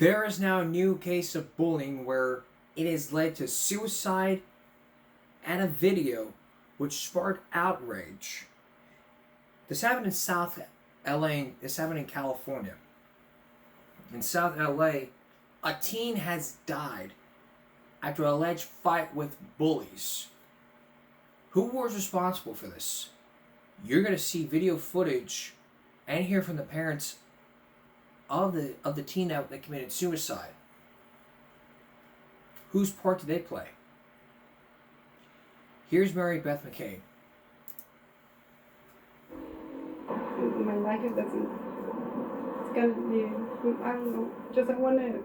There is now a new case of bullying where it has led to suicide and a video which sparked outrage. This happened in South LA. This happened in California. In South LA, a teen has died after an alleged fight with bullies. Who was responsible for this? You're going to see video footage and hear from the parents of the teen that committed suicide. Whose part did they play? Here's Mary Beth McCabe. My life doesn't. It's gonna be. I don't know. Just I wanna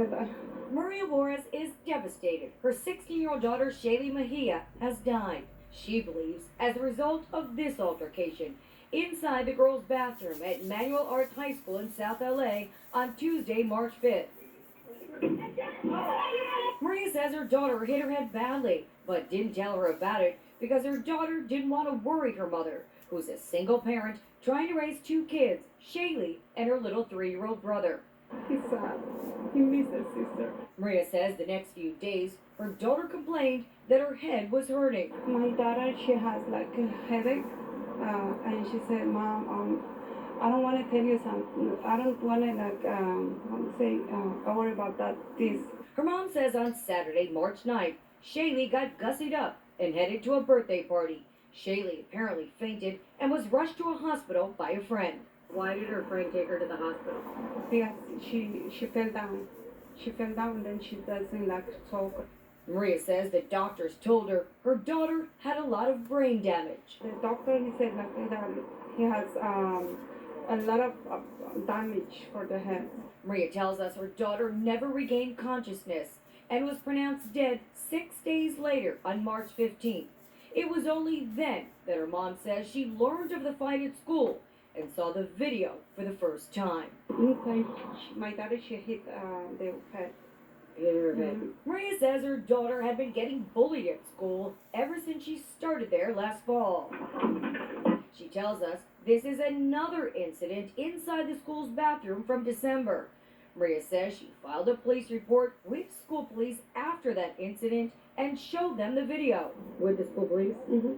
die. Maria Flores is devastated. Her 16-year-old daughter, Shaylee Mejia, has died. She believes as a result of this altercation inside the girls' bathroom at Manual Arts High School in South LA on Tuesday, March 5th. Maria says her daughter hit her head badly, but didn't tell her about it because her daughter didn't want to worry her mother, who's a single parent trying to raise two kids, Shaylee and her little 3-year-old brother. He's sad. He misses his sister. Maria says the next few days, her daughter complained that her head was hurting. My daughter, she has like a headache, and she said, "Mom, I don't want to tell you something. I don't want to I worry about that. This." Her mom says on Saturday, March 9th, Shaylee got gussied up and headed to a birthday party. Shaylee apparently fainted and was rushed to a hospital by a friend. Why did her friend take her to the hospital? Because she fell down. She fell down and then she doesn't like talk. Maria says the doctors told her her daughter had a lot of brain damage. The doctor, he said like that he has a lot of damage for the head. Maria tells us her daughter never regained consciousness and was pronounced dead 6 days later on March 15th. It was only then that her mom says she learned of the fight at school and saw the video for the first time. Inside, my daughter, she hit the head. Maria says her daughter had been getting bullied at school ever since she started there last fall. She tells us this is another incident inside the school's bathroom from December. Maria says she filed a police report with school police after that incident and showed them the video. With the school police? Mm-hmm.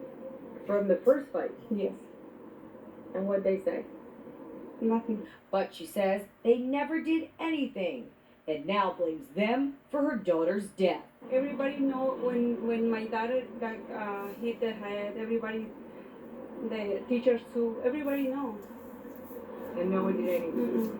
From the first fight? Yes. And what'd they say? Nothing. But she says they never did anything and now blames them for her daughter's death. Everybody know when my daughter got hit the head, everybody, the teachers too, everybody know. And no one did anything. Mm-mm.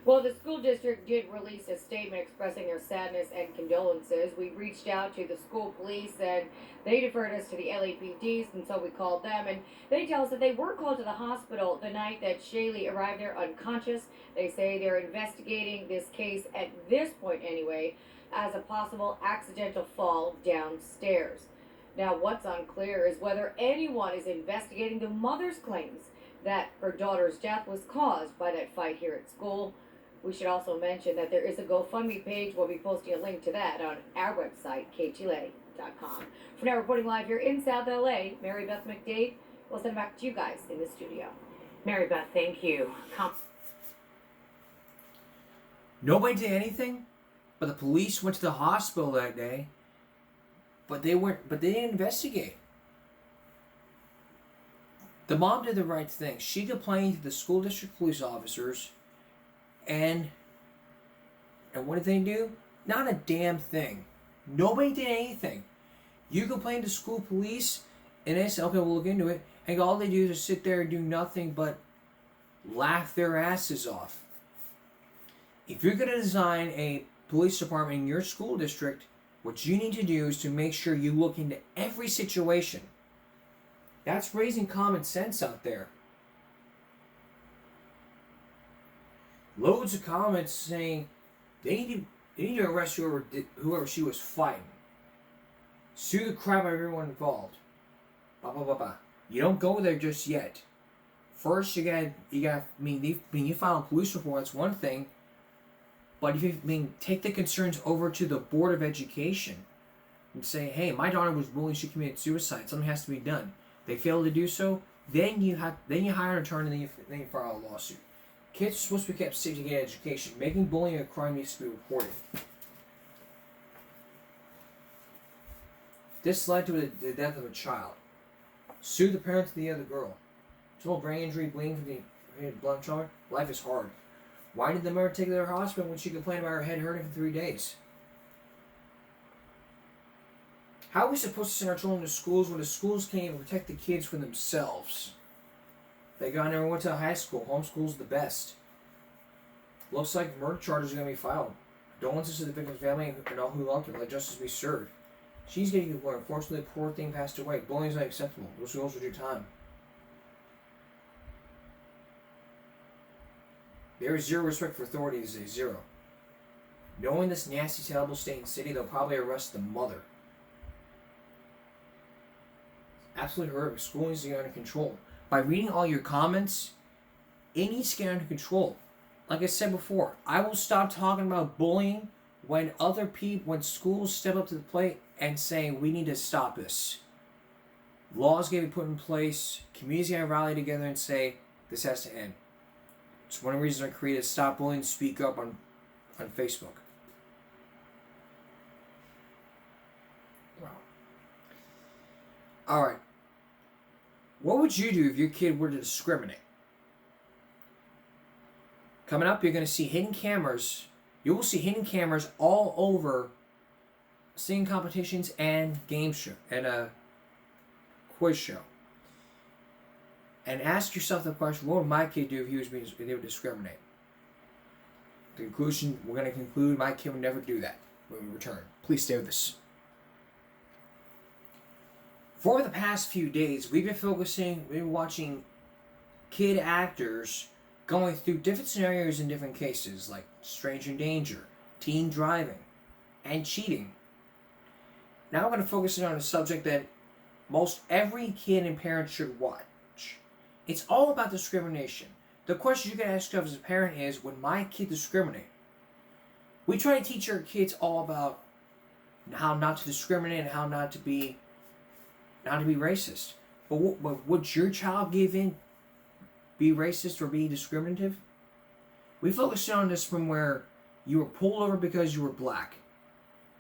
Well, the school district did release a statement expressing their sadness and condolences. We reached out to the school police and they deferred us to the LAPDs, and so we called them. And they tell us that they were called to the hospital the night that Shaylee arrived there unconscious. They say they're investigating this case at this point anyway as a possible accidental fall downstairs. Now, what's unclear is whether anyone is investigating the mother's claims that her daughter's death was caused by that fight here at school. We should mention that there is a GoFundMe page. We'll be posting a link to that on our website, KTLA.com. For now, reporting live here in South LA, Mary Beth McCabe. We'll send it back to you guys in the studio. Mary Beth, thank you. Nobody did anything, but the police went to the hospital that day. But they didn't investigate. The mom did the right thing. She complained to the school district police officers, and what did they do? Not a damn thing. Nobody did anything. You complained to school police, and they said, okay, we'll look into it. And all they do is just sit there and do nothing but laugh their asses off. If you're going to design a police department in your school district, what you need to do is to make sure you look into every situation. That's raising common sense out there. Loads of comments saying they need to arrest whoever she was fighting. Sue the crap out of everyone involved. Blah blah blah blah. You don't go there just yet. First, you file a police report. That's one thing. But if you take the concerns over to the Board of Education and say, hey, my daughter was bullied, she committed suicide, something has to be done. They fail to do so, then you hire an attorney, and then you file a lawsuit. Kids are supposed to be kept safe to get education. Making bullying a crime needs to be reported. This led to the death of a child. Sue the parents of the other girl. Total brain injury, bleeding from the blunt trauma. Life is hard. Why did the mother take her to the hospital when she complained about her head hurting for 3 days? How are we supposed to send our children to schools when the schools can't even protect the kids from themselves? They never went to high school. Homeschool's the best. Looks like murder charges are going to be filed. Condolences to the victim's family and all who loved her. Let justice be served. She's getting the point. Unfortunately, the poor thing passed away. Bullying is not acceptable. Those rules will do time. There is zero respect for authority these days. Zero. Knowing this nasty, terrible state and city, they'll probably arrest the mother. Absolutely horrific. School needs to get under control. By reading all your comments, it needs to get under control. Like I said before, I will stop talking about bullying when schools step up to the plate and say, we need to stop this. Laws get to be put in place, communities got to rally together and say, this has to end. It's one of the reasons I created Stop Bullying, Speak Up on Facebook. Wow. Alright. What would you do if your kid were to discriminate? Coming up, you're going to see hidden cameras. You will see hidden cameras all over singing competitions and game show and a quiz show. And ask yourself the question: what would my kid do if they would discriminate? The conclusion we're going to conclude: my kid would never do that. When we return, please stay with us. For the past few days, we've been watching kid actors going through different scenarios in different cases, like stranger danger, teen driving, and cheating. Now we're going to focus on a subject that most every kid and parent should watch. It's all about discrimination. The question you can ask yourself as a parent is, would my kid discriminate? We try to teach our kids all about how not to discriminate and how not to be racist. But would your child be racist or be discriminative? We focused on this from where you were pulled over because you were black,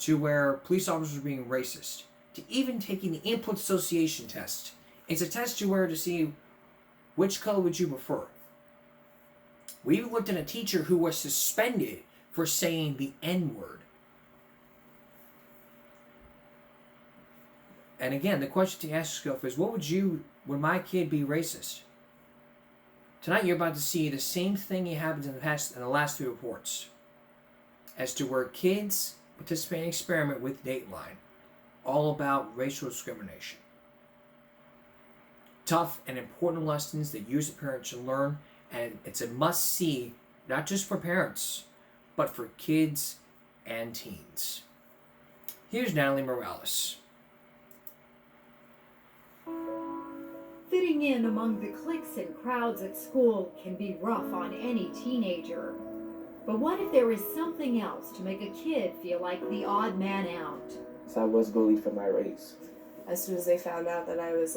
to where police officers were being racist, to even taking the input association test. It's a test to see which color would you prefer. We even looked at a teacher who was suspended for saying the N-word. And again, the question to ask yourself is, would my kid be racist? Tonight you're about to see the same thing that happened in the last 2 reports, as to where kids participate in an experiment with Dateline, all about racial discrimination. Tough and important lessons that you as a parent should learn, and it's a must-see, not just for parents, but for kids and teens. Here's Natalie Morales. Fitting in among the cliques and crowds at school can be rough on any teenager. But what if there is something else to make a kid feel like the odd man out? So I was bullied for my race. As soon as they found out that I was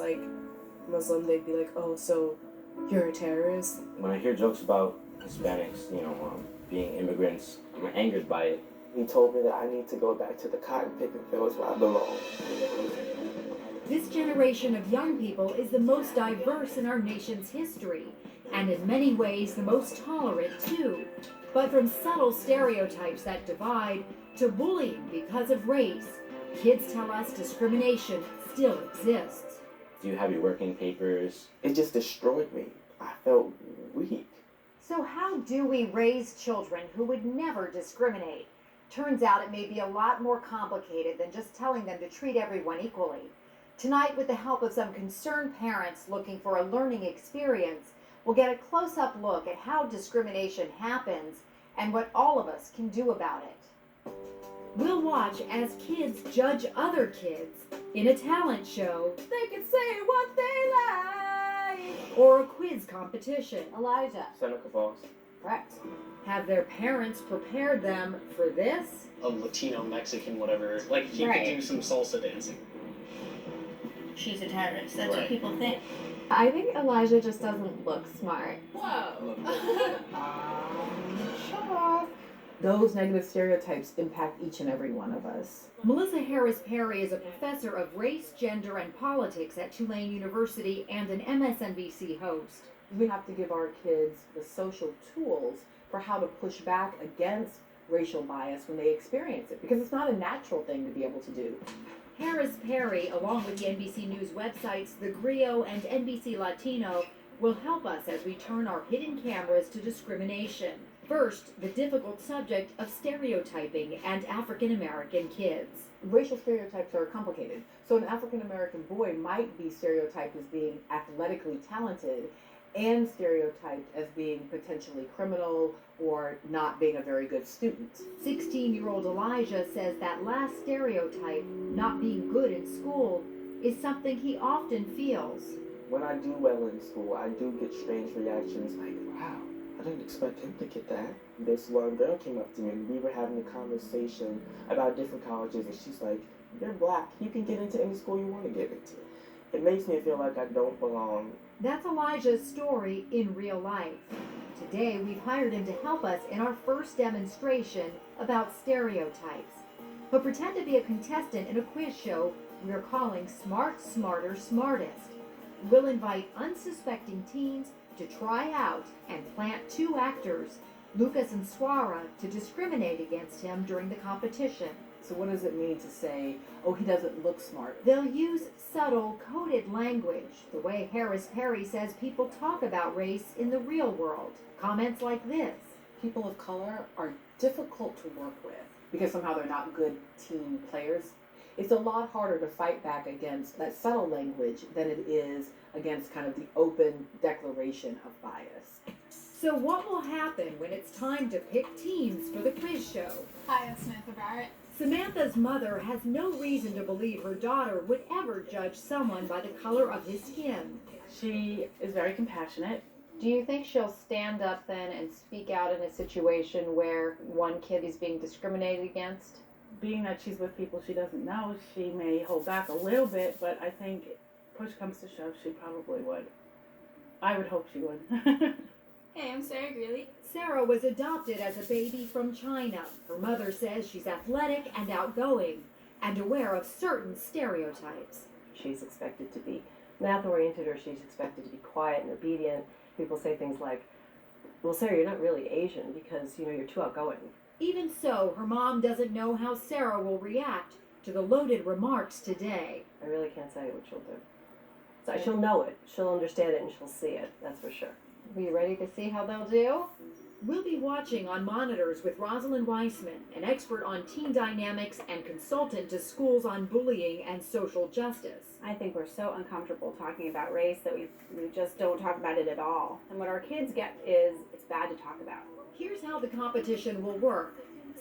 Muslim, they'd be like, oh, so you're a terrorist? When I hear jokes about Hispanics, being immigrants, I'm angered by it. He told me that I need to go back to the cotton picking fields where I belong. This generation of young people is the most diverse in our nation's history, and in many ways the most tolerant too. But from subtle stereotypes that divide to bullying because of race, kids tell us discrimination still exists. Do you have your working papers? It just destroyed me. I felt weak. So how do we raise children who would never discriminate? Turns out it may be a lot more complicated than just telling them to treat everyone equally. Tonight, with the help of some concerned parents looking for a learning experience, we'll get a close-up look at how discrimination happens and what all of us can do about it. We'll watch as kids judge other kids in a talent show. They can say what they like. Or a quiz competition. Elijah. Seneca Falls. Correct. Have their parents prepared them for this? A Latino, Mexican, whatever. Like, he could do some salsa dancing. She's a terrorist. That's what Right. people think. I think Elijah just doesn't look smart. Whoa. Shut up. Those negative stereotypes impact each and every one of us. Melissa Harris Perry is a professor of race, gender, and politics at Tulane University and an MSNBC host. We have to give our kids the social tools for how to push back against racial bias when they experience it, because it's not a natural thing to be able to do. Harris Perry, along with the NBC News websites The Grio and NBC Latino, will help us as we turn our hidden cameras to discrimination. First, the difficult subject of stereotyping and African American kids. Racial stereotypes are complicated. So an African American boy might be stereotyped as being athletically talented and stereotyped as being potentially criminal or not being a very good student. 16-year-old Elijah says that last stereotype, not being good in school, is something he often feels. When I do well in school, I do get strange reactions like, wow, I didn't expect him to get that. This one girl came up to me and we were having a conversation about different colleges and she's like, you're black, you can get into any school you want to get into. It makes me feel like I don't belong. That's Elijah's story in real life. Today, we've hired him to help us in our first demonstration about stereotypes. He'll pretend to be a contestant in a quiz show we're calling Smart, Smarter, Smartest. We'll invite unsuspecting teens to try out and plant two actors, Lucas and Swara, to discriminate against him during the competition. So what does it mean to say, oh, he doesn't look smart? They'll use subtle, coded language, the way Harris Perry says people talk about race in the real world. Comments like this. People of color are difficult to work with because somehow they're not good team players. It's a lot harder to fight back against that subtle language than it is against kind of the open declaration of bias. So what will happen when it's time to pick teams for the quiz show? Hi, it's Samantha Barrett. Samantha's mother has no reason to believe her daughter would ever judge someone by the color of his skin. She is very compassionate. Do you think she'll stand up then and speak out in a situation where one kid is being discriminated against? Being that she's with people she doesn't know, she may hold back a little bit, but I think push comes to shove, she probably would. I would hope she would. Hey, I'm Sarah Greeley. Sarah was adopted as a baby from China. Her mother says she's athletic and outgoing and aware of certain stereotypes. She's expected to be math-oriented or she's expected to be quiet and obedient. People say things like, well, Sarah, you're not really Asian because, you're too outgoing. Even so, her mom doesn't know how Sarah will react to the loaded remarks today. I really can't say what she'll do. So she'll know it, she'll understand it, and she'll see it, that's for sure. Are you ready to see how they'll do? We'll be watching on monitors with Rosalind Weissman, an expert on teen dynamics and consultant to schools on bullying and social justice. I think we're so uncomfortable talking about race that we just don't talk about it at all. And what our kids get is it's bad to talk about. Here's how the competition will work.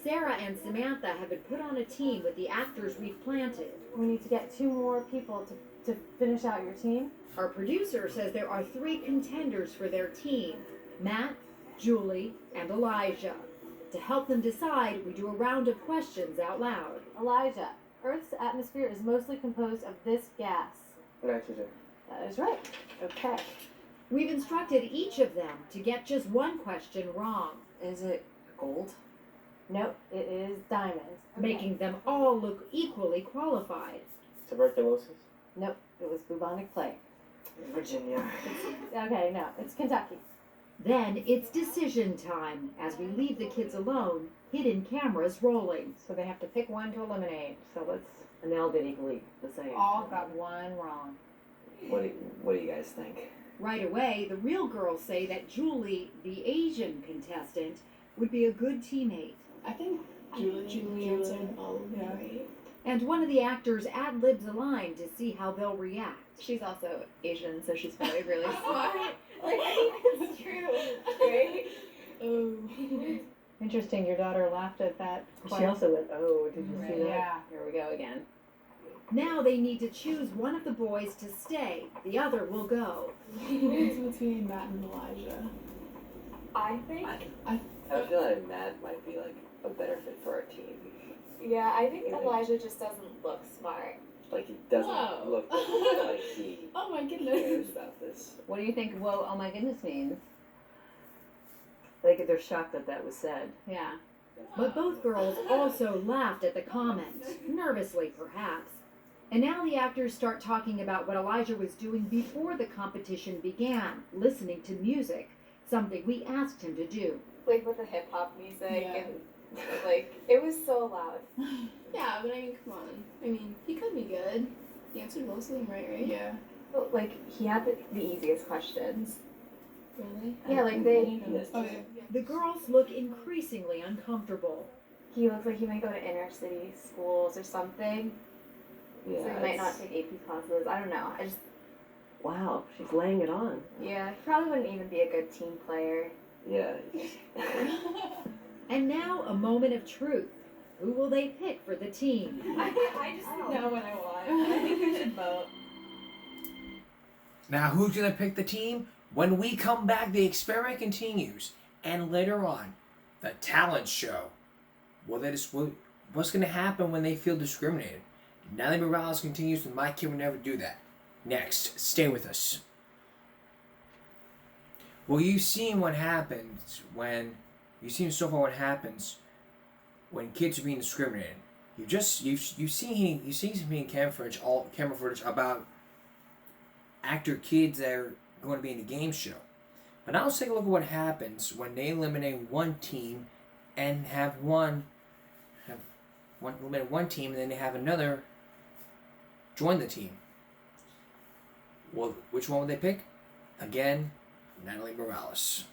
Sarah and Samantha have been put on a team with the actors we've planted. We need to get 2 more people to finish out your team. Our producer says there are 3 contenders for their team, Matt, Julie, and Elijah. To help them decide, we do a round of questions out loud. Elijah, Earth's atmosphere is mostly composed of this gas. Nitrogen. That is right. Okay. We've instructed each of them to get just one question wrong. Is it gold? Nope, it is diamonds. Making them all look equally qualified. Tuberculosis. Nope, it was bubonic plague. Virginia. Okay, no, it's Kentucky. Then it's decision time. As we leave the kids alone, hidden cameras rolling. So they have to pick one to eliminate. So let's... And they all did equally the same. All got one wrong. What do you guys think? Right away, the real girls say that Julie, the Asian contestant, would be a good teammate. I think Julie answered all of them right. And one of the actors ad-libs a line to see how they'll react. She's also Asian, so she's probably really smart. It's true. Right? Oh. Interesting, your daughter laughed at that. She also went, oh, did you see that? Yeah. Here we go again. Now they need to choose one of the boys to stay. The other will go. It's between Matt and Elijah. I think... I feel like Matt might be like a better fit for our team. Yeah, I think Elijah just doesn't look smart. Like he doesn't Whoa. look like he Oh my cares goodness. about this. What do you think, whoa, oh my goodness means? Like they're shocked that that was said. Yeah. But both girls also laughed at the comment, nervously perhaps. And now the actors start talking about what Elijah was doing before the competition began, listening to music, something we asked him to do. Like with the hip hop music Yeah. and like it was so loud. Yeah, but I mean, come on. I mean, he could be good. He answered most of them right? Yeah. But like he had the easiest questions. Really? Yeah, like they. Oh, yeah. The girls look increasingly uncomfortable. He looks like he might go to inner city schools or something. Yeah, So he might not take AP classes. I don't know. I just Wow, she's laying it on. yeah, he probably wouldn't even be a good team player. Yeah. And now a moment of truth. Who will they pick for the team? I just know what I want. I think we should vote. Now, who's going to pick the team? When we come back, the experiment continues. And later on, the talent show. What's going to happen when they feel discriminated? Natalie Morales continues with My Kid Would Never Do That. Next, stay with us. Well, you've seen what happens when... You've seen so far what happens when kids are being discriminated. You've seen some camera footage about actor kids that are going to be in a game show. But now let's take a look at what happens when they eliminate one team and eliminate one team, and then they have another join the team. Well, which one would they pick? Again, Natalie Morales.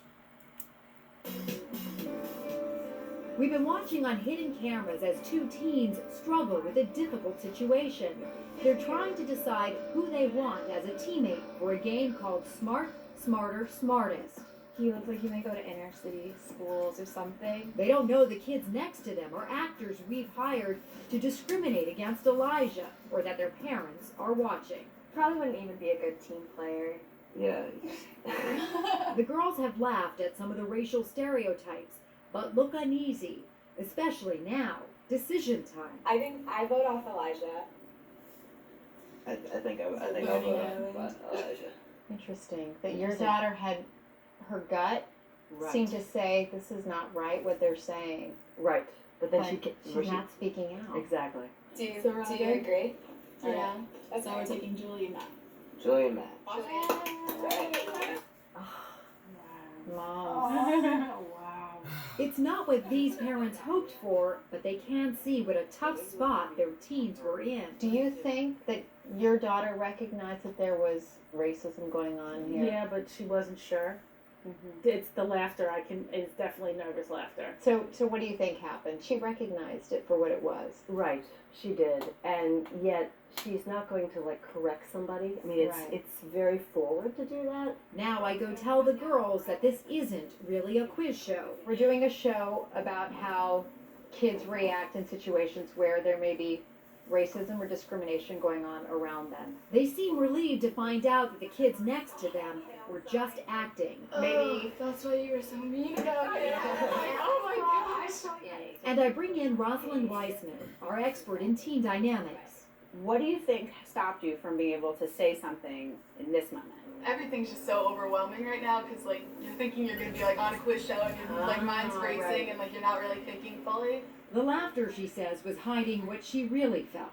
We've been watching on hidden cameras as two teens struggle with a difficult situation. They're trying to decide who they want as a teammate for a game called Smart, Smarter, Smartest. He looks like he might go to inner city schools or something. They don't know the kids next to them are actors we've hired to discriminate against Elijah, or that their parents are watching. Probably wouldn't even be a good team player. Yeah. The girls have laughed at some of the racial stereotypes, but look uneasy, especially now. Decision time. I think I vote off Elijah. I think I'll vote off Elijah. Interesting. That your daughter had her gut Right. seemed to say this is not right what they're saying. Right. But then But she's not speaking out. Exactly. Do you Rhonda? agree? Yeah. Okay. So we're taking Julie and Matt. Julie and Matt. Mom. Wow. It's not what these parents hoped for, but they can see what a tough spot their teens were in. Do you think that your daughter recognized that there was racism going on here? Yeah, but she wasn't sure. Mm-hmm. It's the laughter. It's definitely nervous laughter. So what do you think happened? She recognized it for what it was. Right, she did, and yet she's not going to like correct somebody. I mean, Right. it's very forward to do that. Now I go tell the girls that this isn't really a quiz show. We're doing a show about how kids react in situations where there may be racism or discrimination going on around them. They seem relieved to find out that the kids next to them were just acting. Maybe That's why you were so mean about it. Oh my gosh. And I bring in Rosalind Weissman, our expert in teen dynamics. What do you think stopped you from being able to say something in this moment? Everything's just so overwhelming right now because like you're thinking you're gonna be like on a quiz show and your like mind's racing right. and like you're not really thinking fully. The laughter, she says, was hiding what she really felt.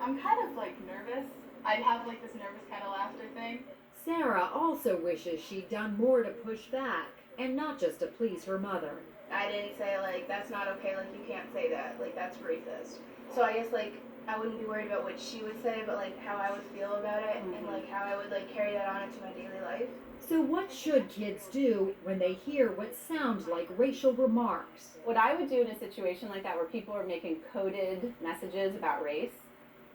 I'm kind of like nervous. I'd have like this nervous kind of laughter thing. Sarah also wishes she'd done more to push back, and not just to please her mother. I didn't say like that's not okay, like you can't say that, like that's racist. So I guess like I wouldn't be worried about what she would say, but like how I would feel about it and like how I would like carry that on into my daily life. So what should kids do when they hear what sound like racial remarks? What I would do in a situation like that where people are making coded messages about race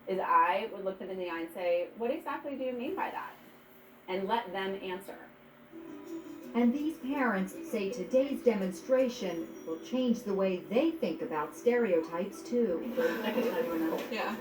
is I would look them in the eye and say, what exactly do you mean by that? And let them answer. And these parents say today's demonstration will change the way they think about stereotypes too. I can tell you when Yeah.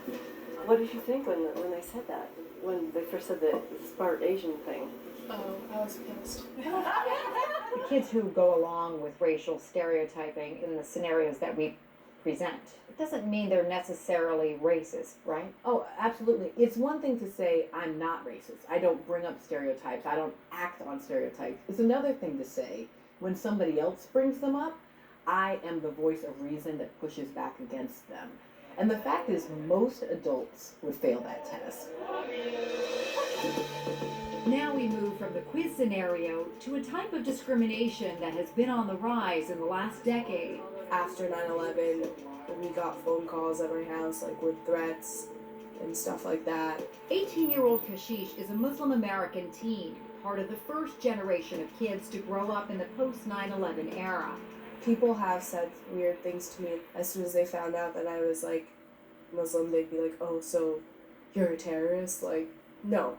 What did you think when they said that? When they first said the smart Asian thing? Oh, I was pissed. the kids who go along with racial stereotyping in the scenarios that we present. It doesn't mean they're necessarily racist, right? Oh, absolutely. It's one thing to say, I'm not racist. I don't bring up stereotypes. I don't act on stereotypes. It's another thing to say, when somebody else brings them up, I am the voice of reason that pushes back against them. And the fact is, most adults would fail that test. Now we move from the quiz scenario to a type of discrimination that has been on the rise in the last decade. After 9/11, we got phone calls at my house, like with threats and stuff like that. 18-year-old Kashish is a Muslim American teen, part of the first generation of kids to grow up in the post-9/11 era. People have said weird things to me. As soon as they found out that I was like Muslim, they'd be like, "Oh, so you're a terrorist?" Like, no.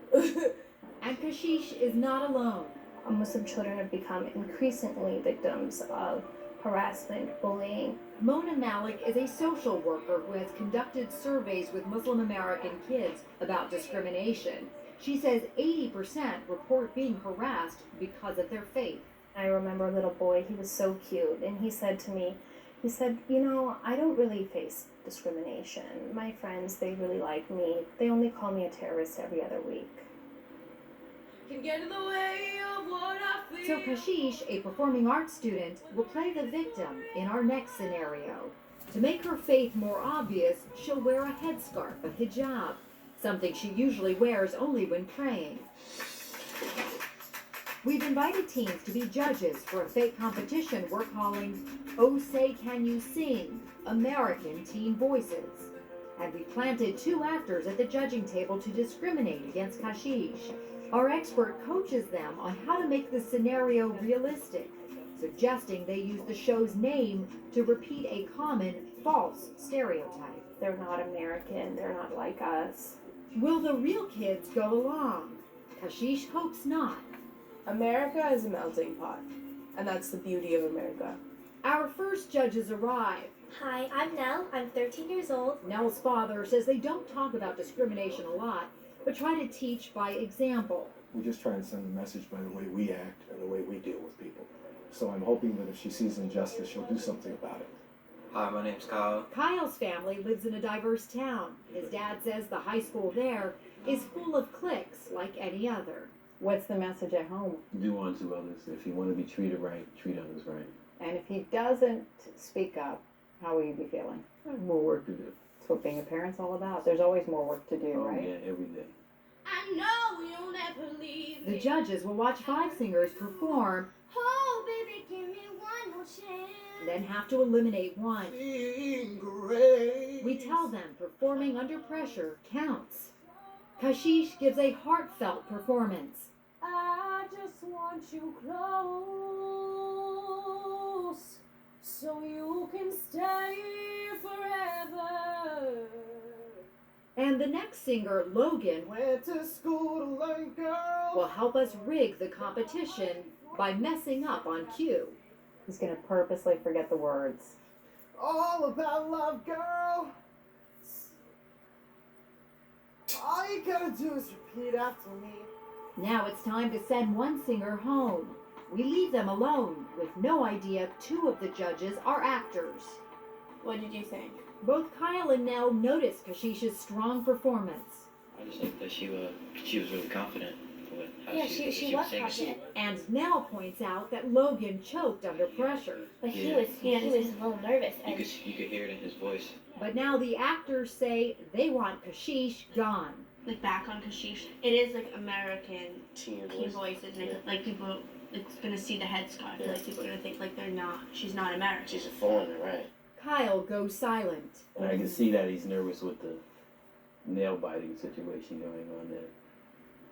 And Kashish is not alone. Muslim children have become increasingly victims of harassment, bullying. Mona Malik is a social worker who has conducted surveys with Muslim American kids about discrimination. She says 80% report being harassed because of their faith. I remember a little boy, he was so cute, and he said to me, you know, I don't really face discrimination. My friends, they really like me. They only call me a terrorist every other week. Can get in the way of what I feel. So Kashish, a performing arts student, will play the victim in our next scenario. To make her faith more obvious, she'll wear a headscarf, a hijab, something she usually wears only when praying. We've invited teens to be judges for a fake competition we're calling Oh Say Can You Sing? American Teen Voices. And we planted 2 actors at the judging table to discriminate against Kashish. Our expert coaches them on how to make the scenario realistic, suggesting they use the show's name to repeat a common false stereotype. They're not American, they're not like us. Will the real kids go along? Kashish hopes not. America is a melting pot, and that's the beauty of America. Our first judges arrive. Hi, I'm Nell. I'm 13 years old. Nell's father says they don't talk about discrimination a lot, but try to teach by example. We just try and send a message by the way we act and the way we deal with people. So I'm hoping that if she sees injustice, she'll do something about it. Hi, my name's Kyle. Kyle's family lives in a diverse town. His dad says the high school there is full of cliques like any other. What's the message at home? Do unto others. If you want to be treated right, treat others right. And if he doesn't speak up, how will you be feeling? I have more work to do. That's what being a parent's all about. There's always more work to do, right? Yeah, every day. I know you'll never leave The me. judges will watch 5 singers perform, Oh, baby, give me one more chance. then have to eliminate one. We tell them performing under pressure counts. Kashish gives a heartfelt performance. I just want you close so you can stay forever. And the next singer, Logan, Went to school to learn, girl. will help us rig the competition by messing up on cue. He's going to purposely forget the words. All about love, girl. All you gotta do is repeat after me. Now it's time to send one singer home. We leave them alone with no idea 2 of the judges are actors. What did you think? Both Kyle and Nell noticed Kashish's strong performance. I just think that she was really confident with how Yeah, she she was singing. confident. And Nell points out that Logan choked under pressure. But he Yeah. was a little nervous. You And could hear it in his voice. But now the actors say they want Kashish gone. Like back on Kashish, it is like American Teen voices, and Yeah. like people, it's gonna see the headscarf. Yeah. Like people are gonna think like she's not American. She's a foreigner, right? Kyle goes silent. And I can see that he's nervous with the nail biting situation going on there.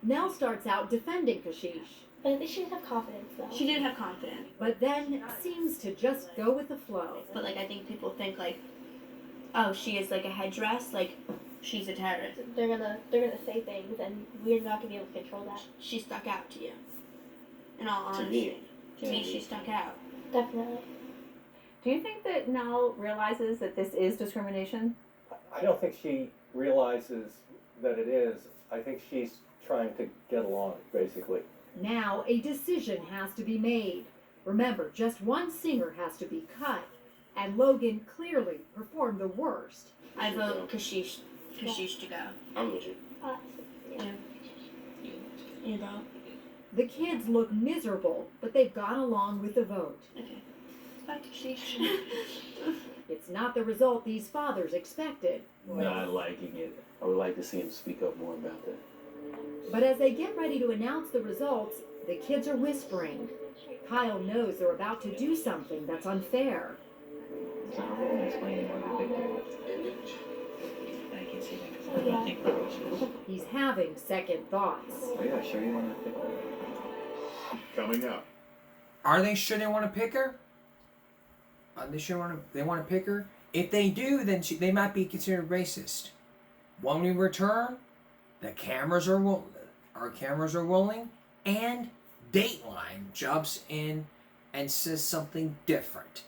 Nell starts out defending Kashish, but at least she did have confidence, though. She did have confidence, but then seems to just go with the flow. but like I think people think like, oh, she is like a headdress, like she's a terrorist. They're gonna say things, and we're not gonna be able to control that. She stuck out to you. In all To honesty, me. to me, she stuck out. Definitely. Do you think that Nell realizes that this is discrimination? I don't think she realizes that it is. I think she's trying to get along, basically. Now a decision has to be made. Remember, just one singer has to be cut, and Logan clearly performed the worst. I vote Kashish to go. I'm with you. Yeah. You don't? The kids look miserable, but they've gone along with the vote. Okay. Bye, Kashish. It's not the result these fathers expected. Not liking it. I would like to see him speak up more about that. But as they get ready to announce the results, the kids are whispering. Kyle knows they're about to do something that's unfair. So I'm going to explain why the victim. I can see that because I don't think the race was. He's having second thoughts. Oh yeah, sure you want to pick one. Coming up. Are they sure they want to pick her? They want to pick her? If they do, then they might be considered racist. When we return, the cameras are our cameras are rolling, and Dateline jumps in and says something different.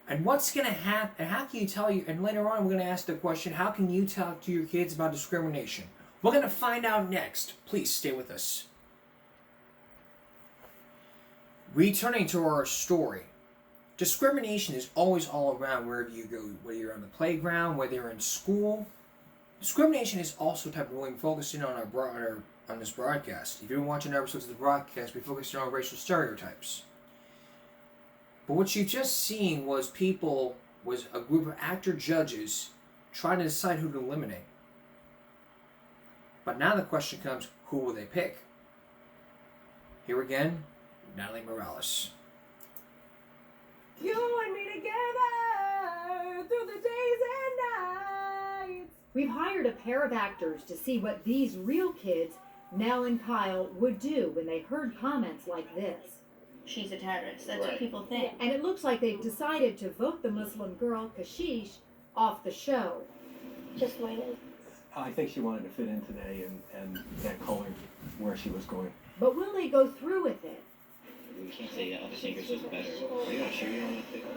And what's going to happen? And how can you tell you? And later on, we're going to ask the question: how can you talk to your kids about discrimination? We're going to find out next. Please stay with us. Returning to our story. Discrimination is always all around wherever you go, whether you're on the playground, whether you're in school. Discrimination is also a type of bullying focusing on on this broadcast. If you've been watching episodes of the broadcast, we focused on racial stereotypes. But what you've just seen was a group of actor judges trying to decide who to eliminate. But now the question comes, who will they pick? Here again, Natalie Morales. You and me together through the days and nights. We've hired a pair of actors to see what these real kids, Nell and Kyle, would do when they heard comments like this. She's a terrorist. That's what people think. And it looks like they've decided to vote the Muslim girl, Kashish, off the show. Just the way it is. I think she wanted to fit in today and that colored where she was going. But will they go through with it? We can't say the other singers was better. Are you sure you want to pick one?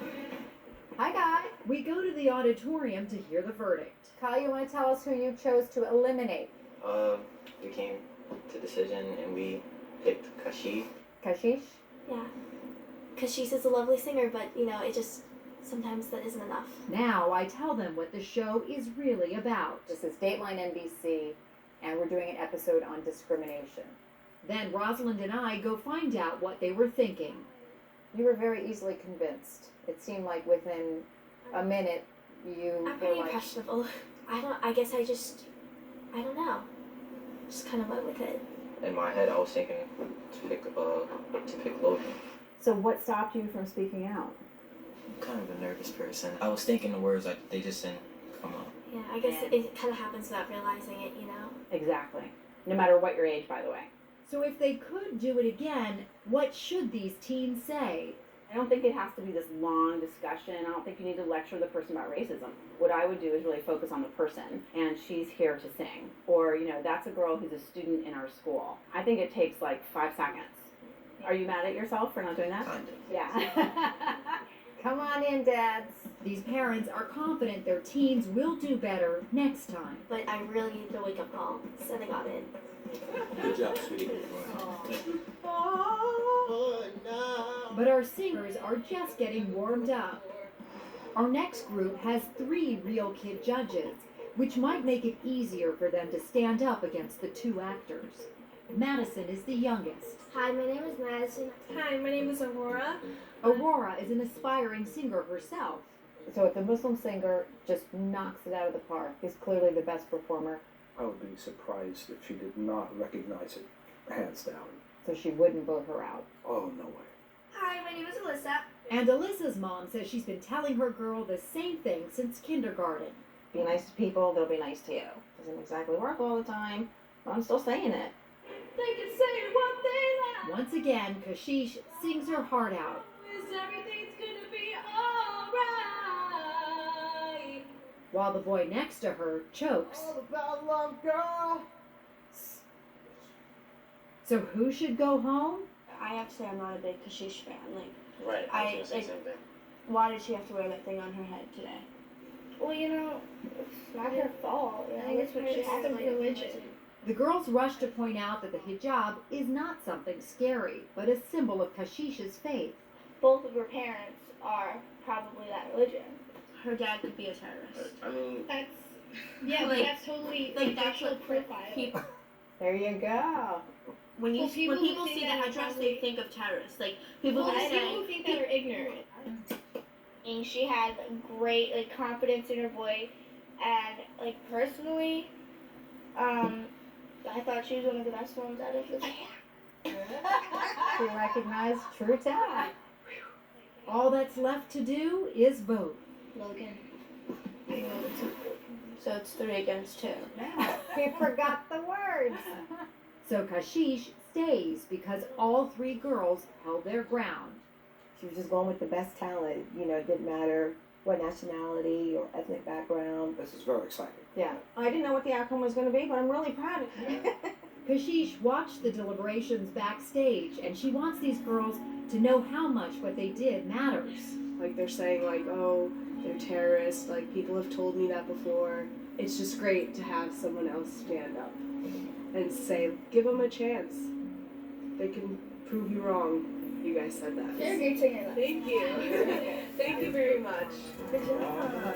Hi, guys. We go to the auditorium to hear the verdict. Kyle, you want to tell us who you chose to eliminate? We came to decision and we picked Kashish. Kashish? Yeah. Kashish is a lovely singer, but, it just, sometimes that isn't enough. Now I tell them what the show is really about. This is Dateline NBC, and we're doing an episode on discrimination. Then Rosalind and I go find out what they were thinking. You were very easily convinced. It seemed like within a minute you I'm pretty impressionable. I don't know. Just kind of went with it. In my head, I was thinking to pick Logan. So what stopped you from speaking out? I'm kind of a nervous person. I was thinking the words, they just didn't come out. Yeah, I guess it kind of happens without realizing it, Exactly. No matter what your age, by the way. So if they could do it again, what should these teens say? I don't think it has to be this long discussion. I don't think you need to lecture the person about racism. What I would do is really focus on the person, and she's here to sing. Or, that's a girl who's a student in our school. I think it takes like 5 seconds. Are you mad at yourself for not doing that? Kind of. Yeah. Come on in, dads. These parents are confident their teens will do better next time. But I really needed a wake-up call, so they got in. Good job, sweetie. But our singers are just getting warmed up. Our next group has 3 real kid judges, which might make it easier for them to stand up against the 2 actors. Madison is the youngest. Hi, my name is Madison. Hi, my name is Aurora. Aurora is an aspiring singer herself. So if the Muslim singer just knocks it out of the park, is clearly the best performer. I would be surprised if she did not recognize it, hands down. So she wouldn't vote her out. Oh, no way. Hi, my name is Alyssa. And Alyssa's mom says she's been telling her girl the same thing since kindergarten. Be nice to people, they'll be nice to you. Doesn't exactly work all the time, but I'm still saying it. They can say what they like. Once again, Kashish sings her heart out. Everything's gonna be alright. While the boy next to her chokes. All about love, girl. So who should go home? I have to say I'm not a big Kashish fan. Right, I was gonna say something. Why did she have to wear that thing on her head today? Well, it's not her fault. I think it's what she has of religion. The girls rush to point out that the hijab is not something scary, but a symbol of Kashish's faith. both of her parents are probably that religion. Her dad could be a terrorist. I mean, That's yeah, Like- but that's totally like that's racial what profile. people. there you go. When you Well, people when people who think see the that are headdress, probably- they think of terrorists. Like people Well, who people say. who think that are ignorant. And she had great confidence in her voice, and personally, I thought she was one of the best ones out of the band. She recognized true talent. All that's left to do is vote. Logan. I voted too. So it's 3 against 2. He forgot the words. So Kashish stays because all 3 girls held their ground. She was just going with the best talent. You know, it didn't matter what nationality or ethnic background. This is very exciting. Yeah, I didn't know what the outcome was going to be, but I'm really proud of her. Kashish watched the deliberations backstage, and she wants these girls to know how much what they did matters. Like they're saying oh, they're terrorists, people have told me that before. It's just great to have someone else stand up and say, give them a chance. They can prove you wrong. You guys said that. You're a great singer. Thank you. Thank you very much. Good job.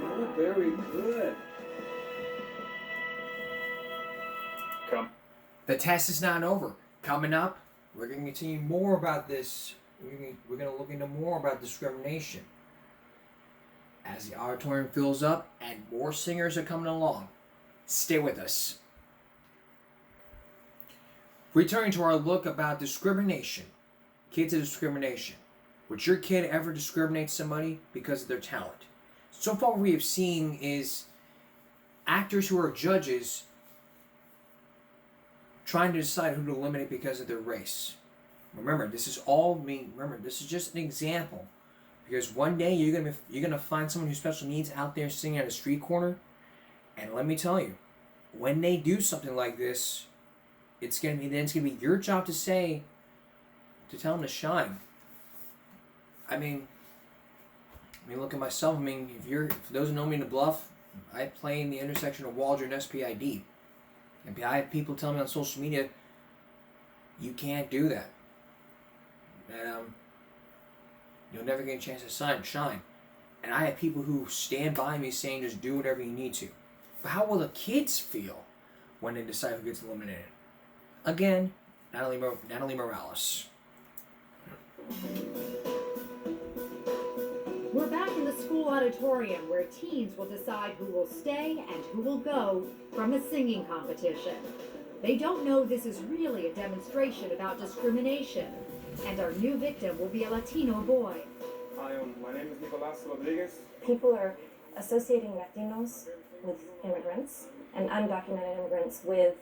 Oh, very good. The test is not over. Coming up, we're going to continue more about this. We're going to look into more about discrimination as the auditorium fills up and more singers are coming along. Stay with us. Returning to our look about discrimination. Kids and discrimination. Would your kid ever discriminate somebody because of their talent? So far what we have seen is actors who are judges trying to decide who to eliminate because of their race. Remember, this is this is just an example. Because one day you're gonna find someone who's special needs out there singing at a street corner, and let me tell you, when they do something like this, it's gonna be your job to tell them to shine. I mean, look at myself. For those who know me in the Bluff, I play in the intersection of Waldron and SPID. And I have people tell me on social media, you can't do that. And you'll never get a chance to shine. And I have people who stand by me saying just do whatever you need to. But how will the kids feel when they decide who gets eliminated? Again, Natalie Morales. We're back in the school auditorium where teens will decide who will stay and who will go from a singing competition. They don't know this is really a demonstration about discrimination, and our new victim will be a Latino boy. Hi, my name is Nicolas Rodriguez. People are associating Latinos with immigrants and undocumented immigrants with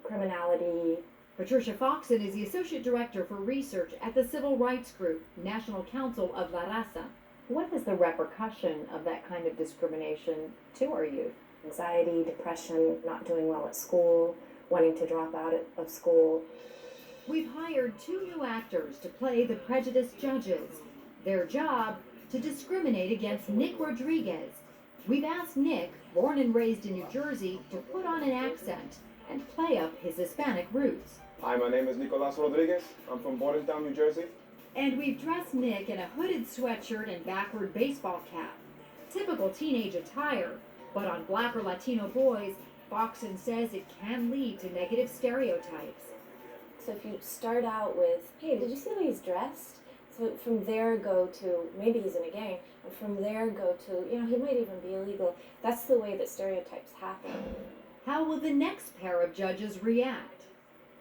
criminality. Patricia Foxon is the Associate Director for Research at the civil rights group, National Council of La Raza. What is the repercussion of that kind of discrimination to our youth? Anxiety, depression, not doing well at school, wanting to drop out of school. We've hired 2 new actors to play the prejudiced judges. Their job, to discriminate against Nick Rodriguez. We've asked Nick, born and raised in New Jersey, to put on an accent and play up his Hispanic roots. Hi, my name is Nicolas Rodriguez. I'm from Bordentown, New Jersey. And we've dressed Nick in a hooded sweatshirt and backward baseball cap. Typical teenage attire, but on Black or Latino boys, Foxon says it can lead to negative stereotypes. So if you start out with, hey, did you see how he's dressed? So from there go to, maybe he's in a gang, and from there go to, he might even be illegal. That's the way that stereotypes happen. How will the next pair of judges react?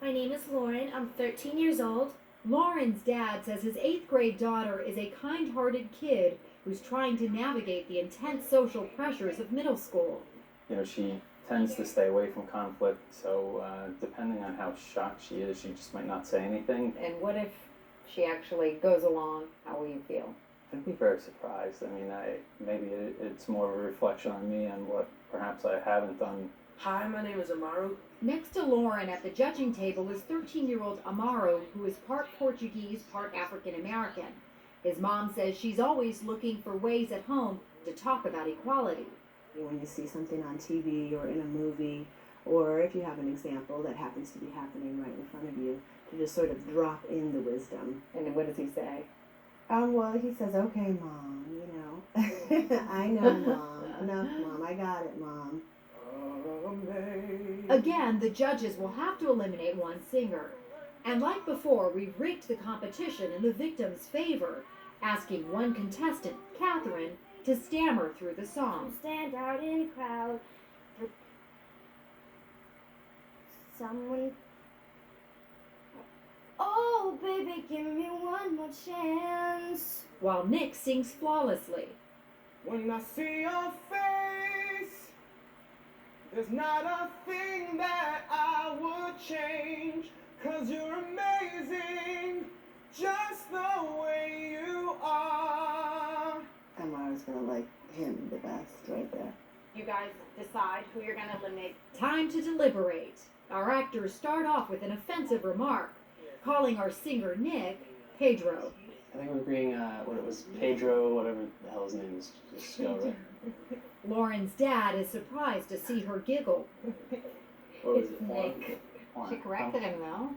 My name is Lauren. I'm 13 years old. Lauren's dad says his 8th grade daughter is a kind-hearted kid who's trying to navigate the intense social pressures of middle school. She tends to stay away from conflict, so depending on how shocked she is, she just might not say anything. And what if she actually goes along? How will you feel? I'd be very surprised. Maybe it's more of a reflection on me and what perhaps I haven't done. Hi, my name is Amaru. Next to Lauren at the judging table is 13-year-old Amaro, who is part Portuguese, part African American. His mom says she's always looking for ways at home to talk about equality. When you see something on TV or in a movie, or if you have an example that happens to be happening right in front of you, to just sort of drop in the wisdom. And what does he say? Well, he says, okay, Mom, you know. I know, Mom. Enough, Mom. I got it, Mom. Again, the judges will have to eliminate one singer. And like before, we've rigged the competition in the victim's favor, asking one contestant, Catherine, to stammer through the song. Stand out in crowd. Someone. Oh, baby, give me one more chance. While Nick sings flawlessly. When I see your face, there's not a thing that I would change, 'cause you're amazing, just the way you are. Amara's gonna like him the best right there. You guys decide who you're gonna eliminate. Time to deliberate. Our actors start off with an offensive remark, calling our singer Nick Pedro. I think we're agreeing, what it was, Pedro, whatever the hell his name is. Just go, right? Lauren's dad is surprised to see her giggle. What was It's it? Nick. She corrected him though.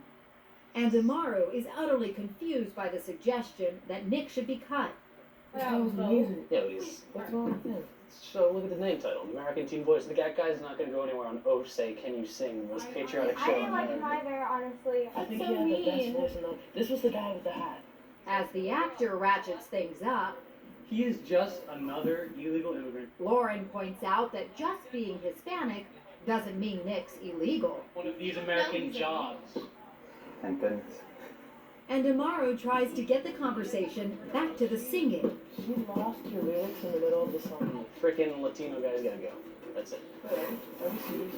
And Amaru is utterly confused by the suggestion that Nick should be cut. Yeah, but he's... What's wrong with him? So look at the name title, American Teen Voice. The guy's not going to go anywhere on Oh Say Can You Sing, the most patriotic show. I didn't like him either, honestly. I think so he had the best mean. voice in the... This was the guy with the hat. As the actor ratchets things up, He is just another illegal immigrant. Lauren points out that just being Hispanic doesn't mean Nick's illegal. One of these American jobs. Thank goodness. And Amaru tries to get the conversation back to the singing. You lost your lyrics in the middle of the song. Freaking Latino guy's gotta go. That's it. Are you serious?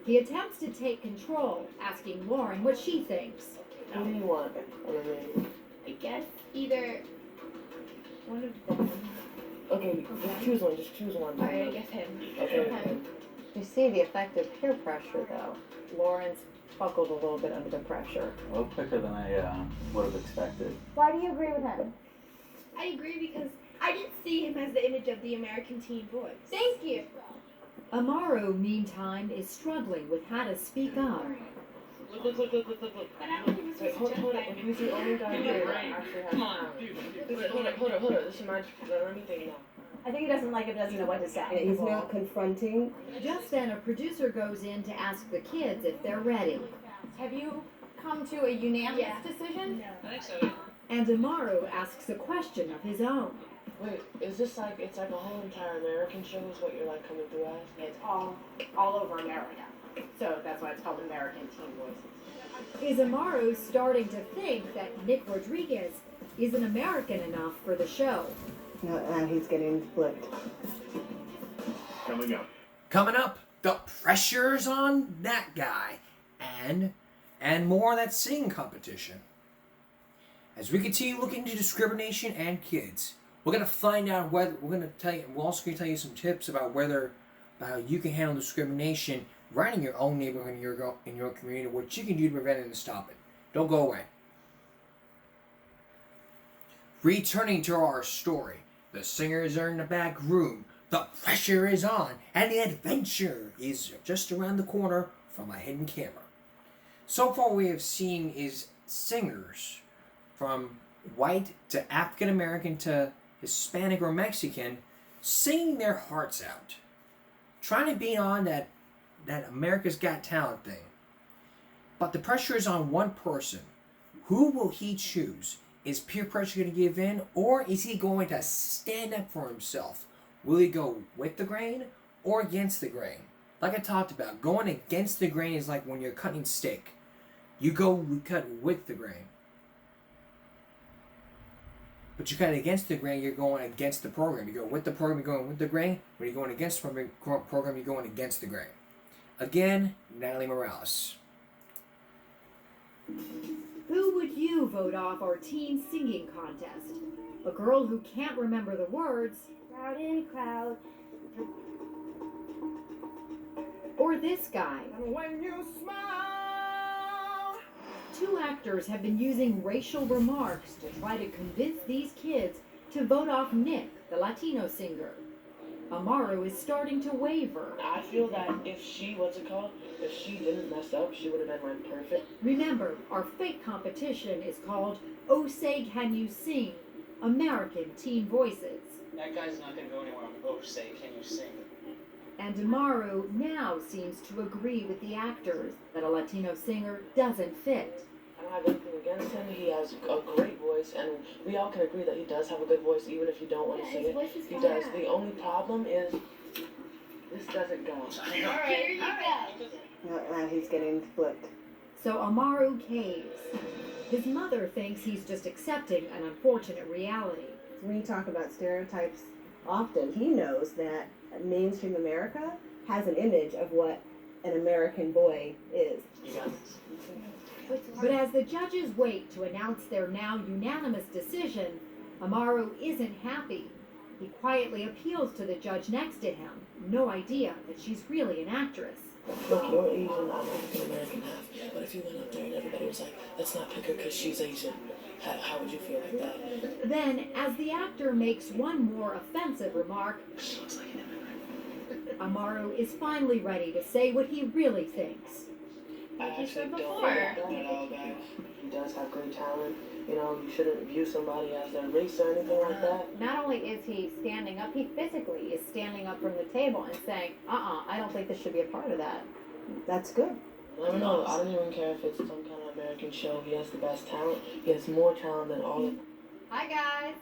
He attempts to take control, asking Lauren what she thinks. What do you want? I guess either one of them. Okay, just choose one. Just choose one. Alright, I guess him. Okay. You see the effect of peer pressure though. Lauren's buckled a little bit under the pressure. A little quicker than I would have expected. Why do you agree with him? I agree because I didn't see him as the image of the American teen voice. Thank you. Amaru, meantime, is struggling with how to speak up. Look. Wait, hold up. Who's the only guy here that actually has talent? Wait, hold up. This is my... Let me think now. I think he doesn't like it, doesn't know what to say. He's not confronting. Just then, a producer goes in to ask the kids if they're ready. Have you come to a unanimous decision? I think so. And Amaru asks a question of his own. Wait, is this like... It's like a whole entire American show is what you're like coming through as? It's all over America. So that's why it's called American Teen Voices. Is Amaru starting to think that Nick Rodriguez isn't American enough for the show? No, now he's getting flipped. Coming up. Coming up, the pressure's on that guy, and more on that singing competition. As we continue looking into discrimination and kids, we're gonna find out whether we're also gonna tell you some tips about how you can handle discrimination right in your own neighborhood, in your community, what you can do to prevent it and stop it. Don't go away. Returning to our story, the singers are in the back room, the pressure is on, and the adventure is just around the corner from a hidden camera. So far, we have seen is singers from white to African American to Hispanic or Mexican singing their hearts out, trying to be on that America's Got Talent thing. But the pressure is on one person. Who will he choose? Is peer pressure going to give in, or is he going to stand up for himself? Will he go with the grain or against the grain? Like I talked about, going against the grain is like when you're cutting steak. You cut with the grain. But you cut against the grain, you're going against the program. You go with the program, you're going with the grain. When you're going against the program, you're going against the grain. Again, Natalie Morales. Who would you vote off our teen singing contest? A girl who can't remember the words? Out in crowd. Or this guy? When you smile. Two actors have been using racial remarks to try to convince these kids to vote off Nick, the Latino singer. Amaru is starting to waver. I feel that if she didn't mess up, she would have been like perfect. Remember, our fake competition is called Oh Say Can You Sing? American Teen Voices. That guy's not gonna go anywhere on Oh Say Can You Sing. And Amaru now seems to agree with the actors that a Latino singer doesn't fit. I don't have anything against him. He has a great voice, and we all can agree that he does have a good voice, even if you don't want to sing it. He does. The only problem is this doesn't go. Here you go. He's getting flipped. So Amaru caves. His mother thinks he's just accepting an unfortunate reality. When you talk about stereotypes, often he knows that mainstream America has an image of what an American boy is. You got this. But as the judges wait to announce their now unanimous decision, Amaru isn't happy. He quietly appeals to the judge next to him, no idea that she's really an actress. Look, you're Asian, I'm African American half. But if you went up there and everybody was like, let's not pick her because she's Asian, how would you feel like that? Then, as the actor makes one more offensive remark, She looks like an immigrant. Amaru is finally ready to say what he really thinks. I actually don't feel like that at all, guys. He does have great talent. You know, you shouldn't view somebody as their race or anything like that. Not only is he standing up, he physically is standing up from the table and saying, I don't think this should be a part of that. That's good. I don't know. I don't even care if it's some kind of American show. He has the best talent. He has more talent than all of them. Hi, guys.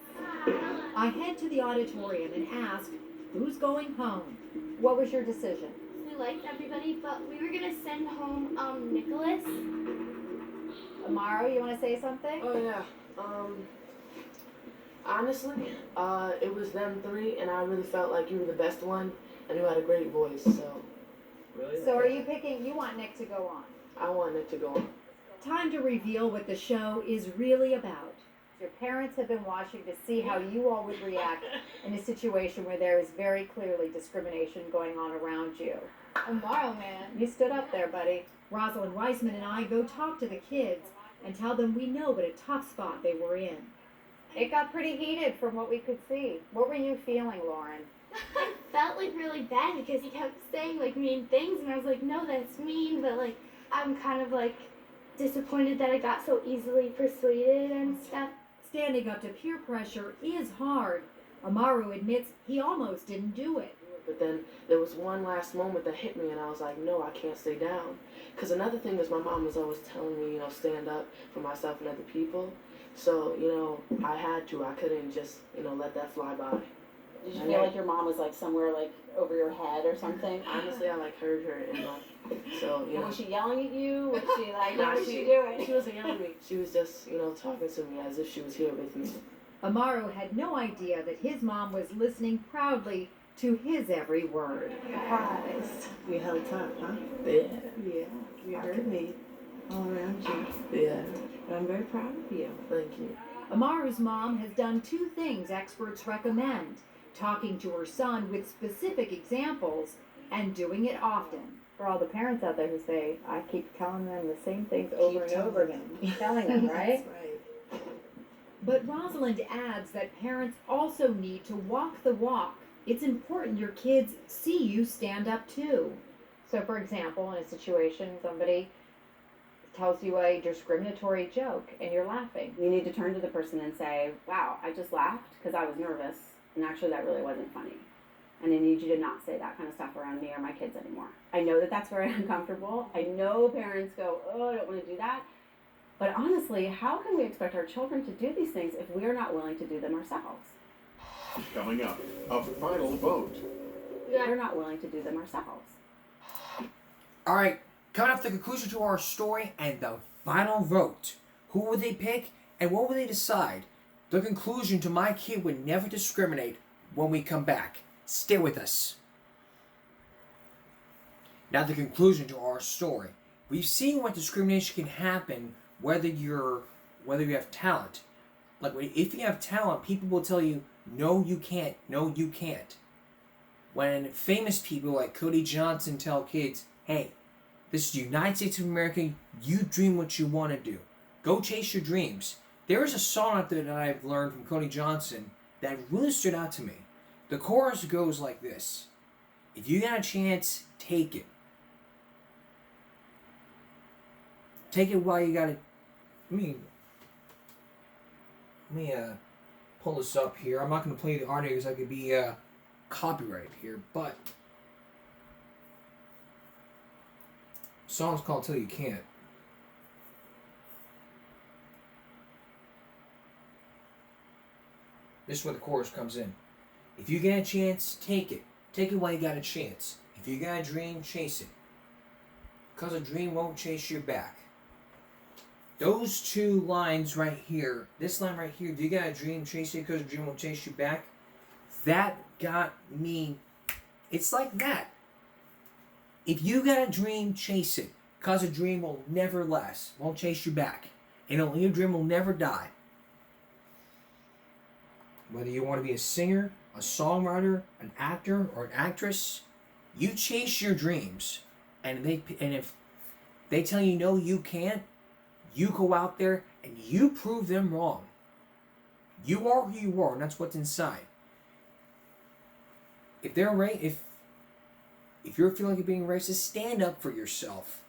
I head to the auditorium and ask, who's going home? What was your decision? We liked everybody, but we were gonna send home Nicholas. Amaru, you want to say something? Oh, yeah. Honestly, it was them three, and I really felt like you were the best one, and you had a great voice, so. Really? So are you picking, you want Nick to go on? I want Nick to go on. Time to reveal what the show is really about. Your parents have been watching to see how you all would react in a situation where there is very clearly discrimination going on around you. Amaru, man. You stood up there, buddy. Rosalind Wiseman and I go talk to the kids and tell them we know what a tough spot they were in. It got pretty heated from what we could see. What were you feeling, Lauren? I felt like really bad because he kept saying like mean things, and I was like, no, that's mean, but like I'm kind of like disappointed that I got so easily persuaded and stuff. Standing up to peer pressure is hard. Amaru admits he almost didn't do it. But then there was one last moment that hit me, and I was like, no, I can't stay down. Because another thing is my mom was always telling me, stand up for myself and other people. So, I had to. I couldn't just, let that fly by. Did you feel like your mom was like somewhere like over your head or something? Honestly, I heard her and so, And was she yelling at you? Was she like, Nah, what was she doing? She wasn't yelling at me. She was just, talking to me as if she was here with me. Amaru had no idea that his mom was listening proudly to his every word. Surprise. You held tough, huh? Yeah. Yeah. You heard me all around you. Yeah. But I'm very proud of you. Thank you. Amaru's mom has done two things experts recommend: talking to her son with specific examples and doing it often. For all the parents out there who say, I keep telling them the same things over and over again. Keep telling them, right? That's right. But Rosalind adds that parents also need to walk the walk. It's important your kids see you stand up too. So, for example, in a situation, somebody tells you a discriminatory joke and you're laughing. You need to turn to the person and say, wow, I just laughed because I was nervous, and actually that really wasn't funny. And I need you to not say that kind of stuff around me or my kids anymore. I know that that's very uncomfortable. I know parents go, oh, I don't want to do that. But honestly, how can we expect our children to do these things if we are not willing to do them ourselves? Coming up, a final vote. We're not willing to do them ourselves. All right, coming up, the conclusion to our story and the final vote. Who would they pick and what would they decide? The conclusion to My Kid Would Never Discriminate when we come back. Stay with us. Now, the conclusion to our story. We've seen what discrimination can happen whether you have talent. Like, if you have talent, people will tell you, no, you can't. No, you can't. When famous people like Cody Johnson tell kids, hey, this is the United States of America, you dream what you want to do. Go chase your dreams. There is a song out there that I've learned from Cody Johnson that really stood out to me. The chorus goes like this. If you got a chance, take it. Take it while you got it. Let me pull this up here. I'm not going to play the audio because I could be copyrighted here, but the song's called Till You Can't. This is where the chorus comes in. If you get a chance, take it. Take it while you got a chance. If you got a dream, chase it. Because a dream won't chase you back. Those two lines right here, this line right here, if you got a dream, chase it because a dream won't chase you back, that got me. It's like that. If you got a dream, chase it. Because a dream will never last, won't chase you back. And your dream will never die. Whether you want to be a singer, a songwriter, an actor, or an actress, you chase your dreams. And if they tell you no, you can't, you go out there and you prove them wrong. You are who you are, and that's what's inside. If you're feeling like you're being racist, stand up for yourself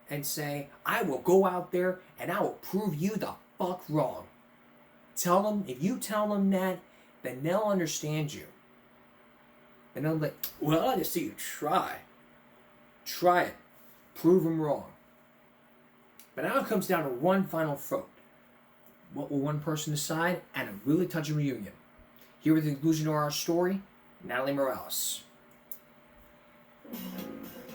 and say, I will go out there and I will prove you the fuck wrong. Tell them, if you tell them that, then they'll understand you. And they'll be like, well, I just see you try. Try it. Prove them wrong. But now it comes down to one final vote. What will one person decide? And a really touching reunion. Here with the conclusion of our story, Natalie Morales.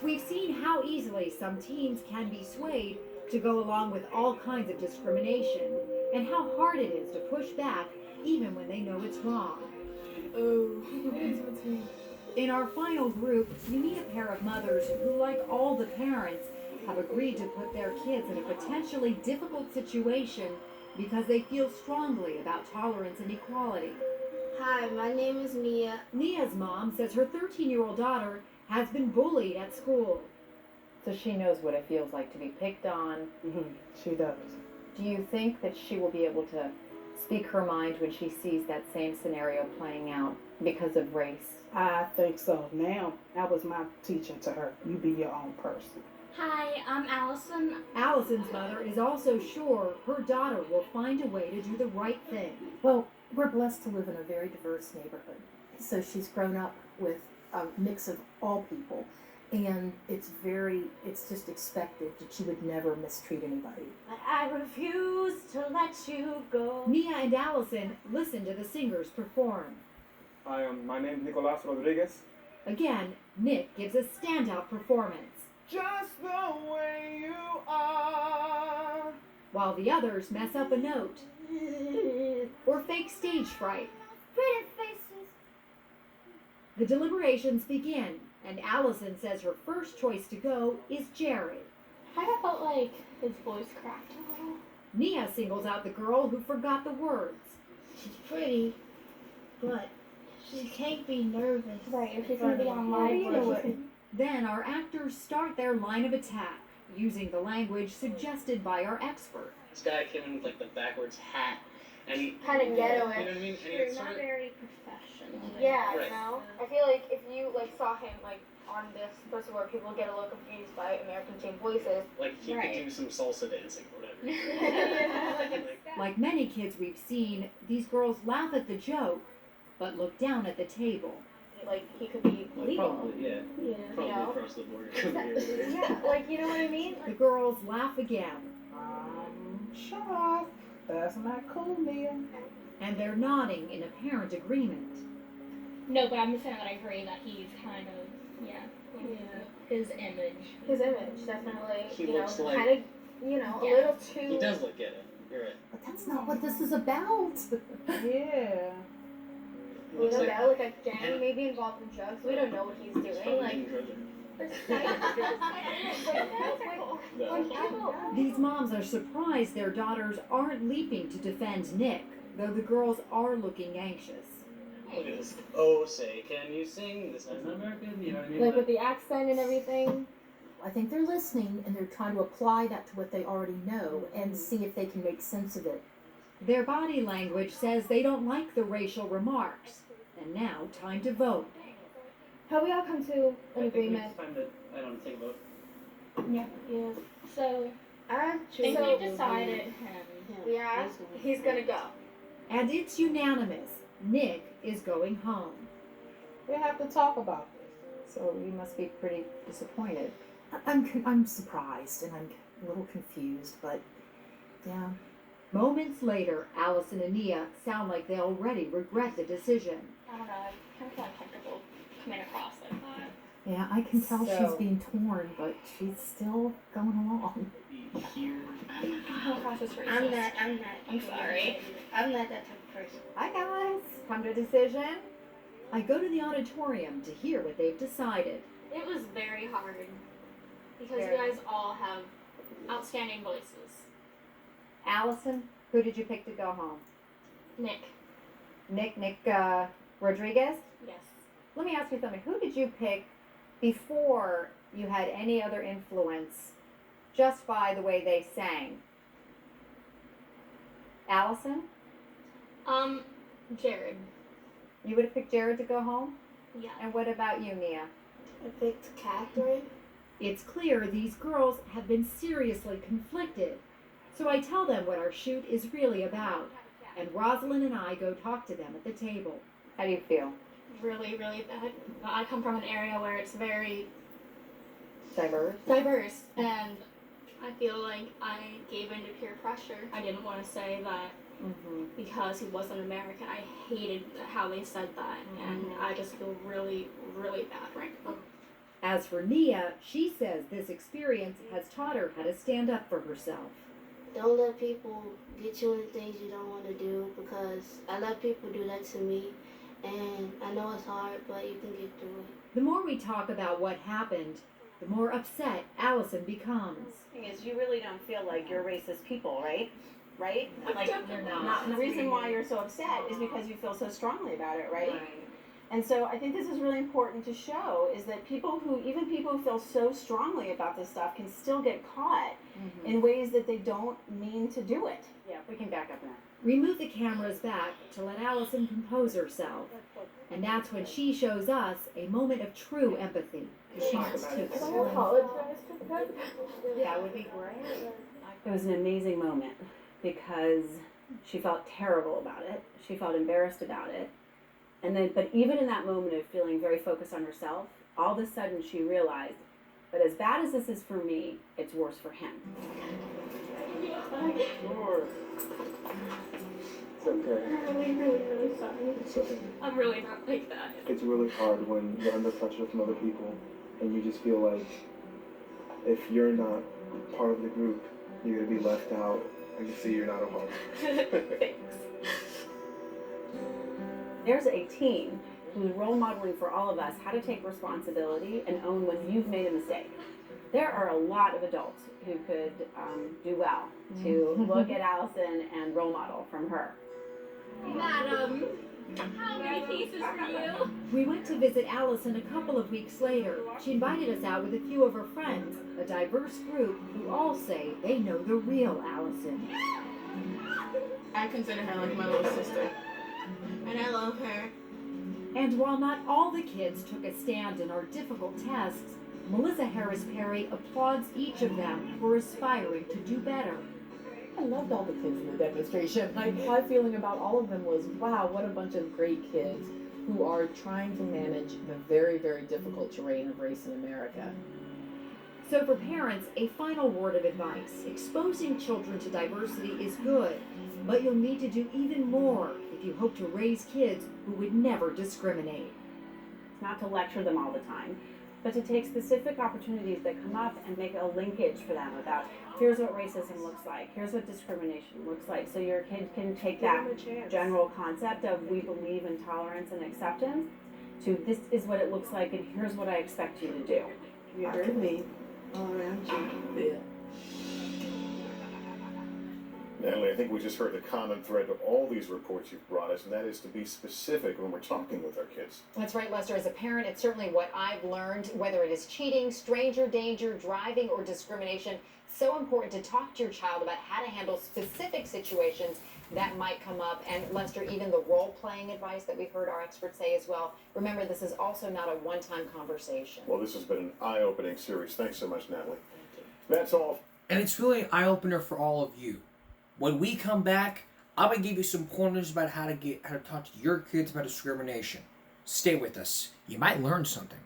We've seen how easily some teens can be swayed to go along with all kinds of discrimination, and how hard it is to push back even when they know it's wrong. Oh, In our final group, you meet a pair of mothers who, like all the parents, have agreed to put their kids in a potentially difficult situation because they feel strongly about tolerance and equality. Hi, my name is Nia. Nia's mom says her 13-year-old daughter has been bullied at school. So she knows what it feels like to be picked on. She does. Do you think that she will be able to speak her mind when she sees that same scenario playing out because of race? I think so. Now, that was my teaching to her. You be your own person. Hi, I'm Allison. Allison's mother is also sure her daughter will find a way to do the right thing. Well, we're blessed to live in a very diverse neighborhood. So she's grown up with a mix of all people. And it's just expected that she would never mistreat anybody. But I refuse to let you go. Nia and Allison listen to the singers perform. Hi, my name is Nicolas Rodriguez. Again, Nick gives a standout performance, Just the way you are. while the others mess up a note or fake stage fright. Pretty faces. The deliberations begin, and Allison says her first choice to go is Jared. I felt like his voice cracked a little. Nia singles out the girl who forgot the words. She's pretty, but she can't be nervous. Right, if she's gonna be on live. Then our actors start their line of attack, using the language suggested by our expert. This guy came in with like the backwards hat, and he Kind of ghetto-ish. You know what I mean? And You're it's not sort of, very professional. Yeah, Right. you know? I feel like if you like saw him like on this, first of all, people get a little confused by American Teen Voices. like he Right. could do some salsa dancing or whatever. Like many kids we've seen, these girls laugh at the joke, but look down at the table. Like he could be Like, legal. probably, yeah. Yeah. Probably You know? across the board. Yeah, like you know what I mean? The girls laugh again, Shocked. That's not cool, Nia. and they're nodding in apparent agreement. No, but I'm just saying that I agree that he's kind of, his image. His image, definitely. He you know, looks like- kind of, you know, Yeah. a little too. He does look ghetto. You're right. But that's not what this is about. Yeah. We Looks don't like- know, like a gang and- maybe involved in drugs. We don't know what he's He's doing. probably Like, in drugs. These moms are surprised their daughters aren't leaping to defend Nick, though the girls are looking anxious. Look at this. Oh, say, can you sing? This is not American. You know what I mean? like with the accent and everything. I think they're listening and they're trying to apply that to what they already know and see if they can make sense of it. Their body language says they don't like the racial remarks, and And now, time to vote. Have we all come to an agreement? It's time to, I don't take a vote. Yeah. Yeah. So, I think so we decided Yeah, he's gonna go. And it's unanimous. Nick is going home. We have to talk about this. So you must be pretty disappointed. I'm surprised and I'm a little confused, but yeah. Moments later, Allison and Nia sound like they already regret the decision. I don't know. I kind of feel uncomfortable coming across like that. Yeah, I can tell she's So- being torn, but she's still going along. I'm sorry. I'm not that type of person. Hi guys, come to a decision? I go to the auditorium to hear what they've decided. It was very hard because Very. you guys all have outstanding voices. Allison, who did you pick to go home? Nick. Nick Rodriguez? Yes. Let me ask you something. Who did you pick before you had any other influence just by the way they sang? Allison? Jared. You would have picked Jared to go home? Yeah. And what about you, Nia? I picked Catherine. It's clear these girls have been seriously conflicted. So I tell them what our shoot is really about. And Rosalind and I go talk to them at the table. How do you feel? Really, really bad. I come from an area where it's very diverse, and I feel like I gave in to peer pressure. I didn't want to say that because he wasn't American. I hated how they said that, and I just feel really, really bad right now. As for Nia, she says this experience has taught her how to stand up for herself. Don't let people get you into things you don't want to do, because I let people do that to me, and I know it's hard, but you can get through it. The more we talk about what happened, the more upset Allison becomes. Thing is, you really don't feel like you're racist people, right? Right? Like You're not. And the reason why you're so upset is because you feel so strongly about it, right? And so I think this is really important to show is that even people who feel so strongly about this stuff can still get caught in ways that they don't mean to do it. Yeah, we can back up now. We move the cameras back to let Allison compose herself. And that's when she shows us a moment of true empathy. Talk about it. Can I apologize to them? That would be great. It was an amazing moment because she felt terrible about it. She felt embarrassed about it. And then, but even in that moment of feeling very focused on herself, all of a sudden she realized, but as bad as this is for me, it's worse for him. Sure. It's okay. I'm really, really, really sorry. It's okay. I'm really not like that. It's really hard when you're under pressure from other people and you just feel like if you're not part of the group, you're going to be left out. I can see you're not a part. Thanks. There's a team who's role modeling for all of us how to take responsibility and own when you've made a mistake. There are a lot of adults who could do well to look at Allison and role model from her. Madam, how many pieces for you? We went to visit Allison a couple of weeks later. She invited us out with a few of her friends, a diverse group who all say they know the real Allison. I consider her like my little sister. And I love her. And while not all the kids took a stand in our difficult tests, Melissa Harris Perry applauds each of them for aspiring to do better. I loved all the kids in the demonstration. My feeling about all of them was, wow, what a bunch of great kids who are trying to manage the very, very difficult terrain of race in America. So for parents, a final word of advice. Exposing children to diversity is good, but you'll need to do even more if you hope to raise kids who would never discriminate. Not to lecture them all the time, but to take specific opportunities that come up and make a linkage for them about here's what racism looks like, here's what discrimination looks like, so your kid can take that general concept of we believe in tolerance and acceptance to this is what it looks like and here's what I expect you to do. You heard me all around you. Yeah. Natalie, I think we just heard the common thread to all these reports you've brought us, and that is to be specific when we're talking with our kids. That's right, Lester. As a parent, it's certainly what I've learned, whether it is cheating, stranger danger, driving, or discrimination. So important to talk to your child about how to handle specific situations that might come up. And Lester, even the role-playing advice that we've heard our experts say as well. Remember, this is also not a one-time conversation. Well, this has been an eye-opening series. Thanks so much, Natalie. That's all. And it's really an eye-opener for all of you. When we come back, I'm going to give you some pointers about how to talk to your kids about discrimination. Stay with us. You might learn something.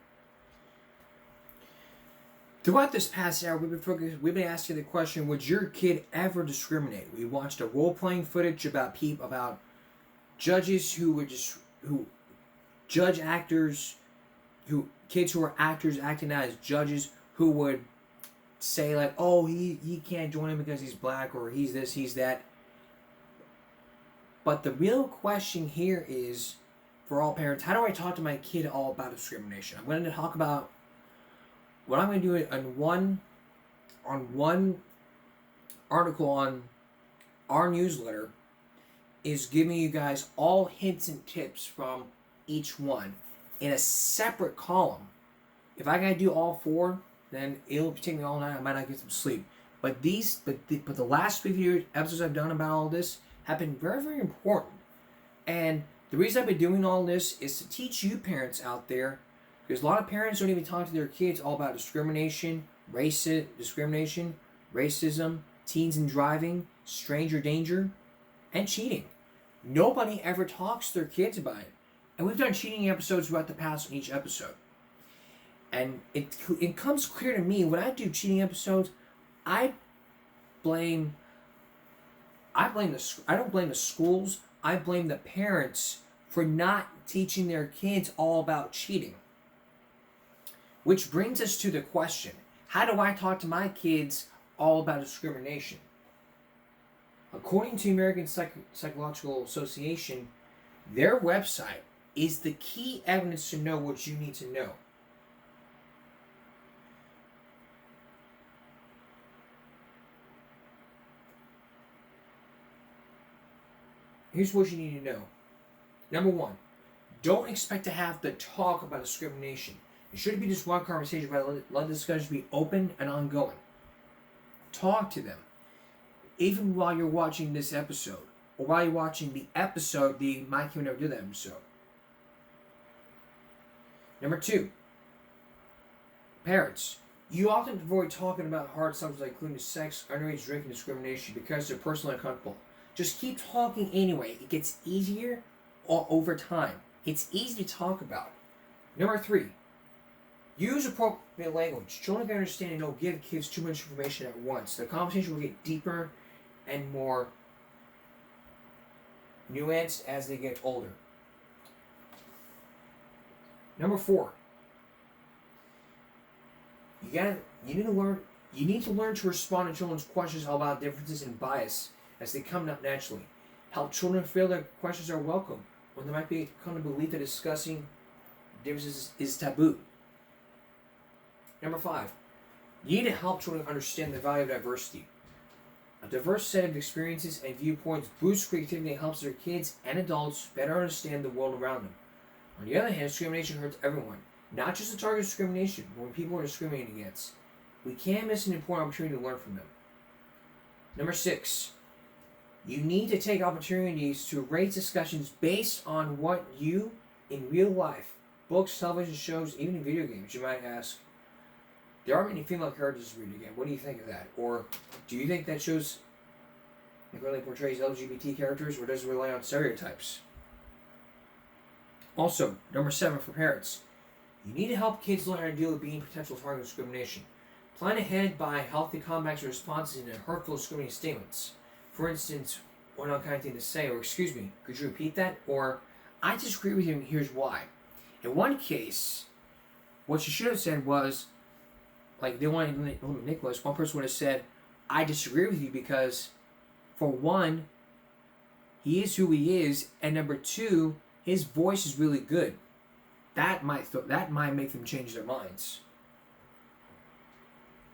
Throughout this past hour, we've been asking the question, would your kid ever discriminate? We watched a role-playing footage about judges who judge actors, kids who are actors acting out as judges who would say like, oh, he can't join him because he's black, or he's this, he's that. But the real question here is, for all parents, how do I talk to my kid all about discrimination? I'm going to talk about what I'm going to do on one article on our newsletter is giving you guys all hints and tips from each one in a separate column. If I gotta do all four, then it'll take me all night. I might not get some sleep. But the last few episodes I've done about all this have been very, very important. And the reason I've been doing all this is to teach you parents out there, because a lot of parents don't even talk to their kids all about discrimination, racism, teens and driving, stranger danger, and cheating. Nobody ever talks to their kids about it. And we've done cheating episodes throughout the past on each episode. And it comes clear to me when I do cheating episodes, I don't blame the schools, I blame the parents for not teaching their kids all about cheating. Which brings us to the question, how do I talk to my kids all about discrimination? According to American Psychological Association, their website is the key evidence to know what you need to know. Here's what you need to know. Number one, don't expect to have to talk about discrimination. It shouldn't be just one conversation, but let the discussion be open and ongoing. Talk to them. Even while you're watching this episode, or while you're watching the episode, my kid never did that episode. Number two, parents. You often avoid talking about hard subjects like including sex, underage drinking, discrimination because they're personally uncomfortable. Just keep talking anyway. It gets easier over time. It's easy to talk about. Number three, use appropriate language. Children can understand and don't give kids too much information at once. The conversation will get deeper and more nuanced as they get older. Number four, you need to learn to respond to children's questions about differences and bias as they come up naturally. Help children feel that questions are welcome when they might come to believe that discussing differences is taboo. Number five, you need to help children understand the value of diversity. A diverse set of experiences and viewpoints boosts creativity and helps their kids and adults better understand the world around them. On the other hand, discrimination hurts everyone, not just the target of discrimination, but when people are discriminated against. We can't miss an important opportunity to learn from them. Number six, you need to take opportunities to raise discussions based on what you, in real life, books, television shows, even in video games, you might ask, there aren't many female characters in video game. What do you think of that? Or do you think that shows really portrays LGBT characters, or does it rely on stereotypes? Also, number seven for parents, you need to help kids learn how to deal with being potential target of discrimination. Plan ahead by healthy comebacks and responses to hurtful discriminating statements. For instance, what unkind thing to say, or excuse me, could you repeat that? Or I disagree with you and here's why. In one case, what you should have said was, like they wanted to limit Nicholas, one person would have said, I disagree with you because, for one, he is who he is, and number two, his voice is really good. That might make them change their minds.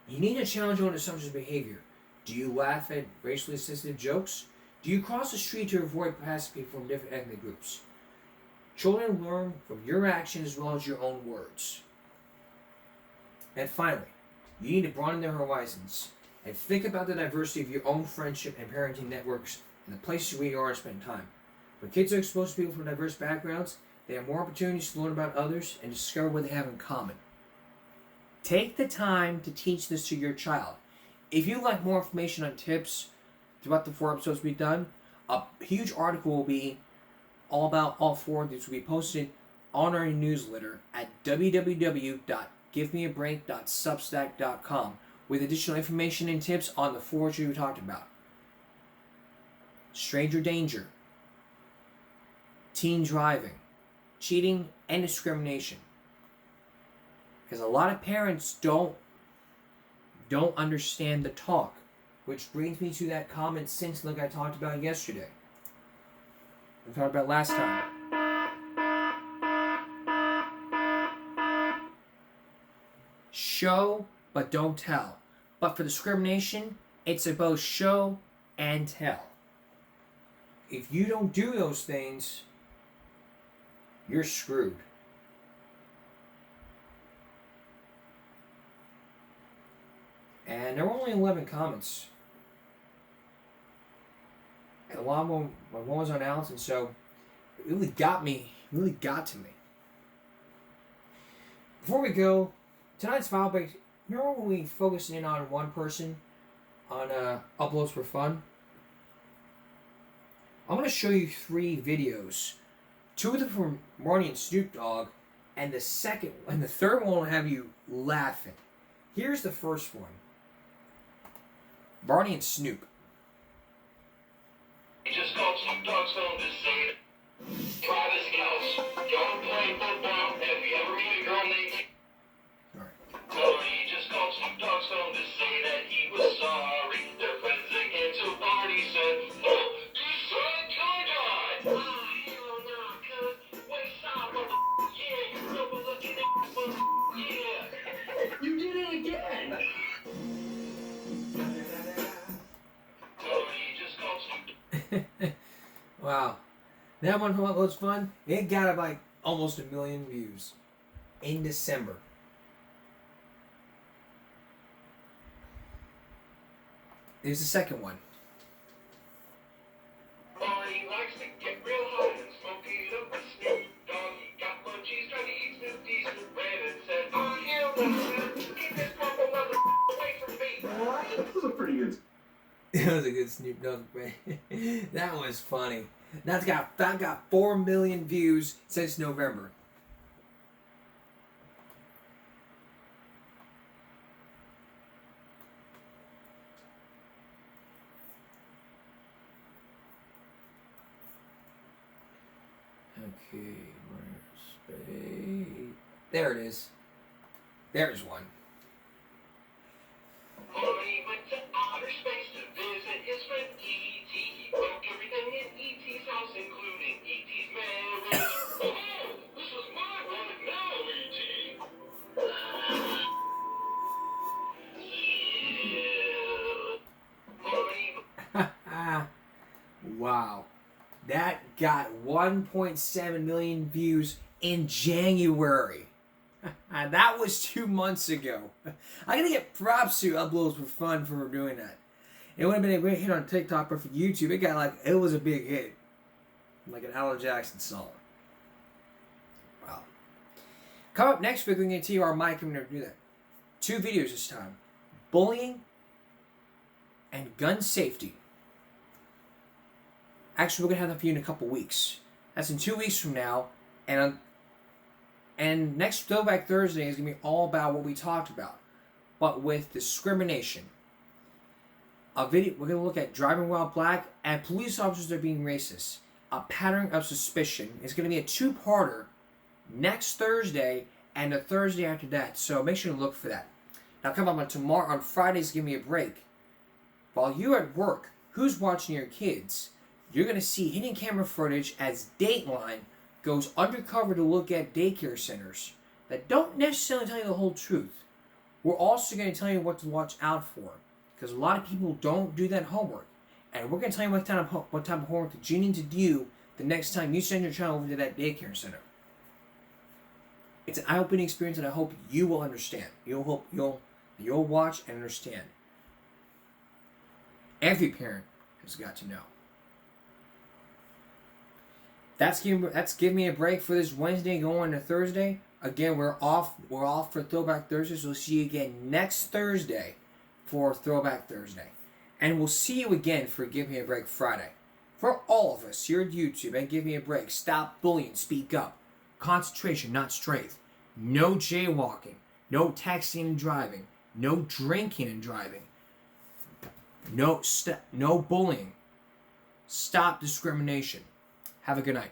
You need to challenge on assumptions of behavior. Do you laugh at racially sensitive jokes? Do you cross the street to avoid passing people from different ethnic groups? Children learn from your actions as well as your own words. And finally, you need to broaden their horizons and think about the diversity of your own friendship and parenting networks and the places where you are to spend time. When kids are exposed to people from diverse backgrounds, they have more opportunities to learn about others and discover what they have in common. Take the time to teach this to your child. If you'd like more information on tips throughout the 4 episodes we've done, a huge article will be all about all 4 of these will be posted on our newsletter at www.givemeabreak.substack.com with additional information and tips on the 4 issues we talked about. Stranger danger, teen driving, cheating, and discrimination. Because a lot of parents don't understand the talk, which brings me to that common sense like I talked about yesterday. I talked about last time. Show, but don't tell. But for discrimination, it's both show and tell. If you don't do those things, you're screwed. And there were only 11 comments. And a lot of them, one was on Allison, so it really got to me. Before we go, tonight's file break, remember when we focused in on one person on uploads for fun? I'm going to show you 3 videos. 2 of them from Marty and Snoop Dogg, and the third one will have you laughing. Here's the first one. Barney and Snoop. He just called Snoop Dogg's phone to say Travis Kelce, don't play football. If you ever meet a girl named He just called Snoop Dogg's phone to say that he was sorry. They're friends again, so Barney said, oh, you said to die. Hell nah, cuz. West side, yeah, you know we're looking at yeah. You did it again. Wow. That one was fun. It got like almost 1 million views in December. Here's the second one. Barney likes to get real high and smoke it up with Snoop Dogg. He got munchies trying to eat Snoopy's bread and said, oh, hell no, keep this purple mother away from me. This is a pretty good. That was a good Snoop Dogg, man. That was funny. That got 4 million views since November. Okay, where's space? There it is. There's one. Barney went to outer space to visit his friend E.T. He broke everything in E.T.'s house, including E.T.'s marriage. Oh, this is my one now, E.T. Wow. That got 1.7 million views in January. That was 2 months ago. I gotta get props to Uploads for Fun for doing that. It would have been a great hit on TikTok, but for YouTube, it was a big hit. Like an Alan Jackson song. Wow. Coming up next week, we're going to tell you our mic and we're going to do that. 2 videos this time. Bullying and gun safety. Actually, we're going to have that for you in a couple weeks. That's in 2 weeks from now. And next Throwback Thursday is going to be all about what we talked about, but with discrimination. We're going to look at driving while black and police officers that are being racist. A pattern of suspicion. It's going to be a 2-parter next Thursday and the Thursday after that. So make sure to look for that. Now come on tomorrow, on Fridays, give me a break. While you're at work, who's watching your kids? You're going to see hidden camera footage as Dateline goes undercover to look at daycare centers that don't necessarily tell you the whole truth. We're also going to tell you what to watch out for, because a lot of people don't do that homework. And we're going to tell you what type of homework that you need to do the next time you send your child over to that daycare center. It's an eye-opening experience that I hope you will understand. You'll watch and understand. Every parent has got to know. That's give me a break for this Wednesday going to Thursday. Again, we're off for Throwback Thursday, so we'll see you again next Thursday for Throwback Thursday. And we'll see you again for Give Me a Break Friday. For all of us here at YouTube, and Give Me a Break, stop bullying, speak up. Concentration, not strength. No jaywalking. No texting and driving. No drinking and driving. No bullying. Stop discrimination. Have a good night.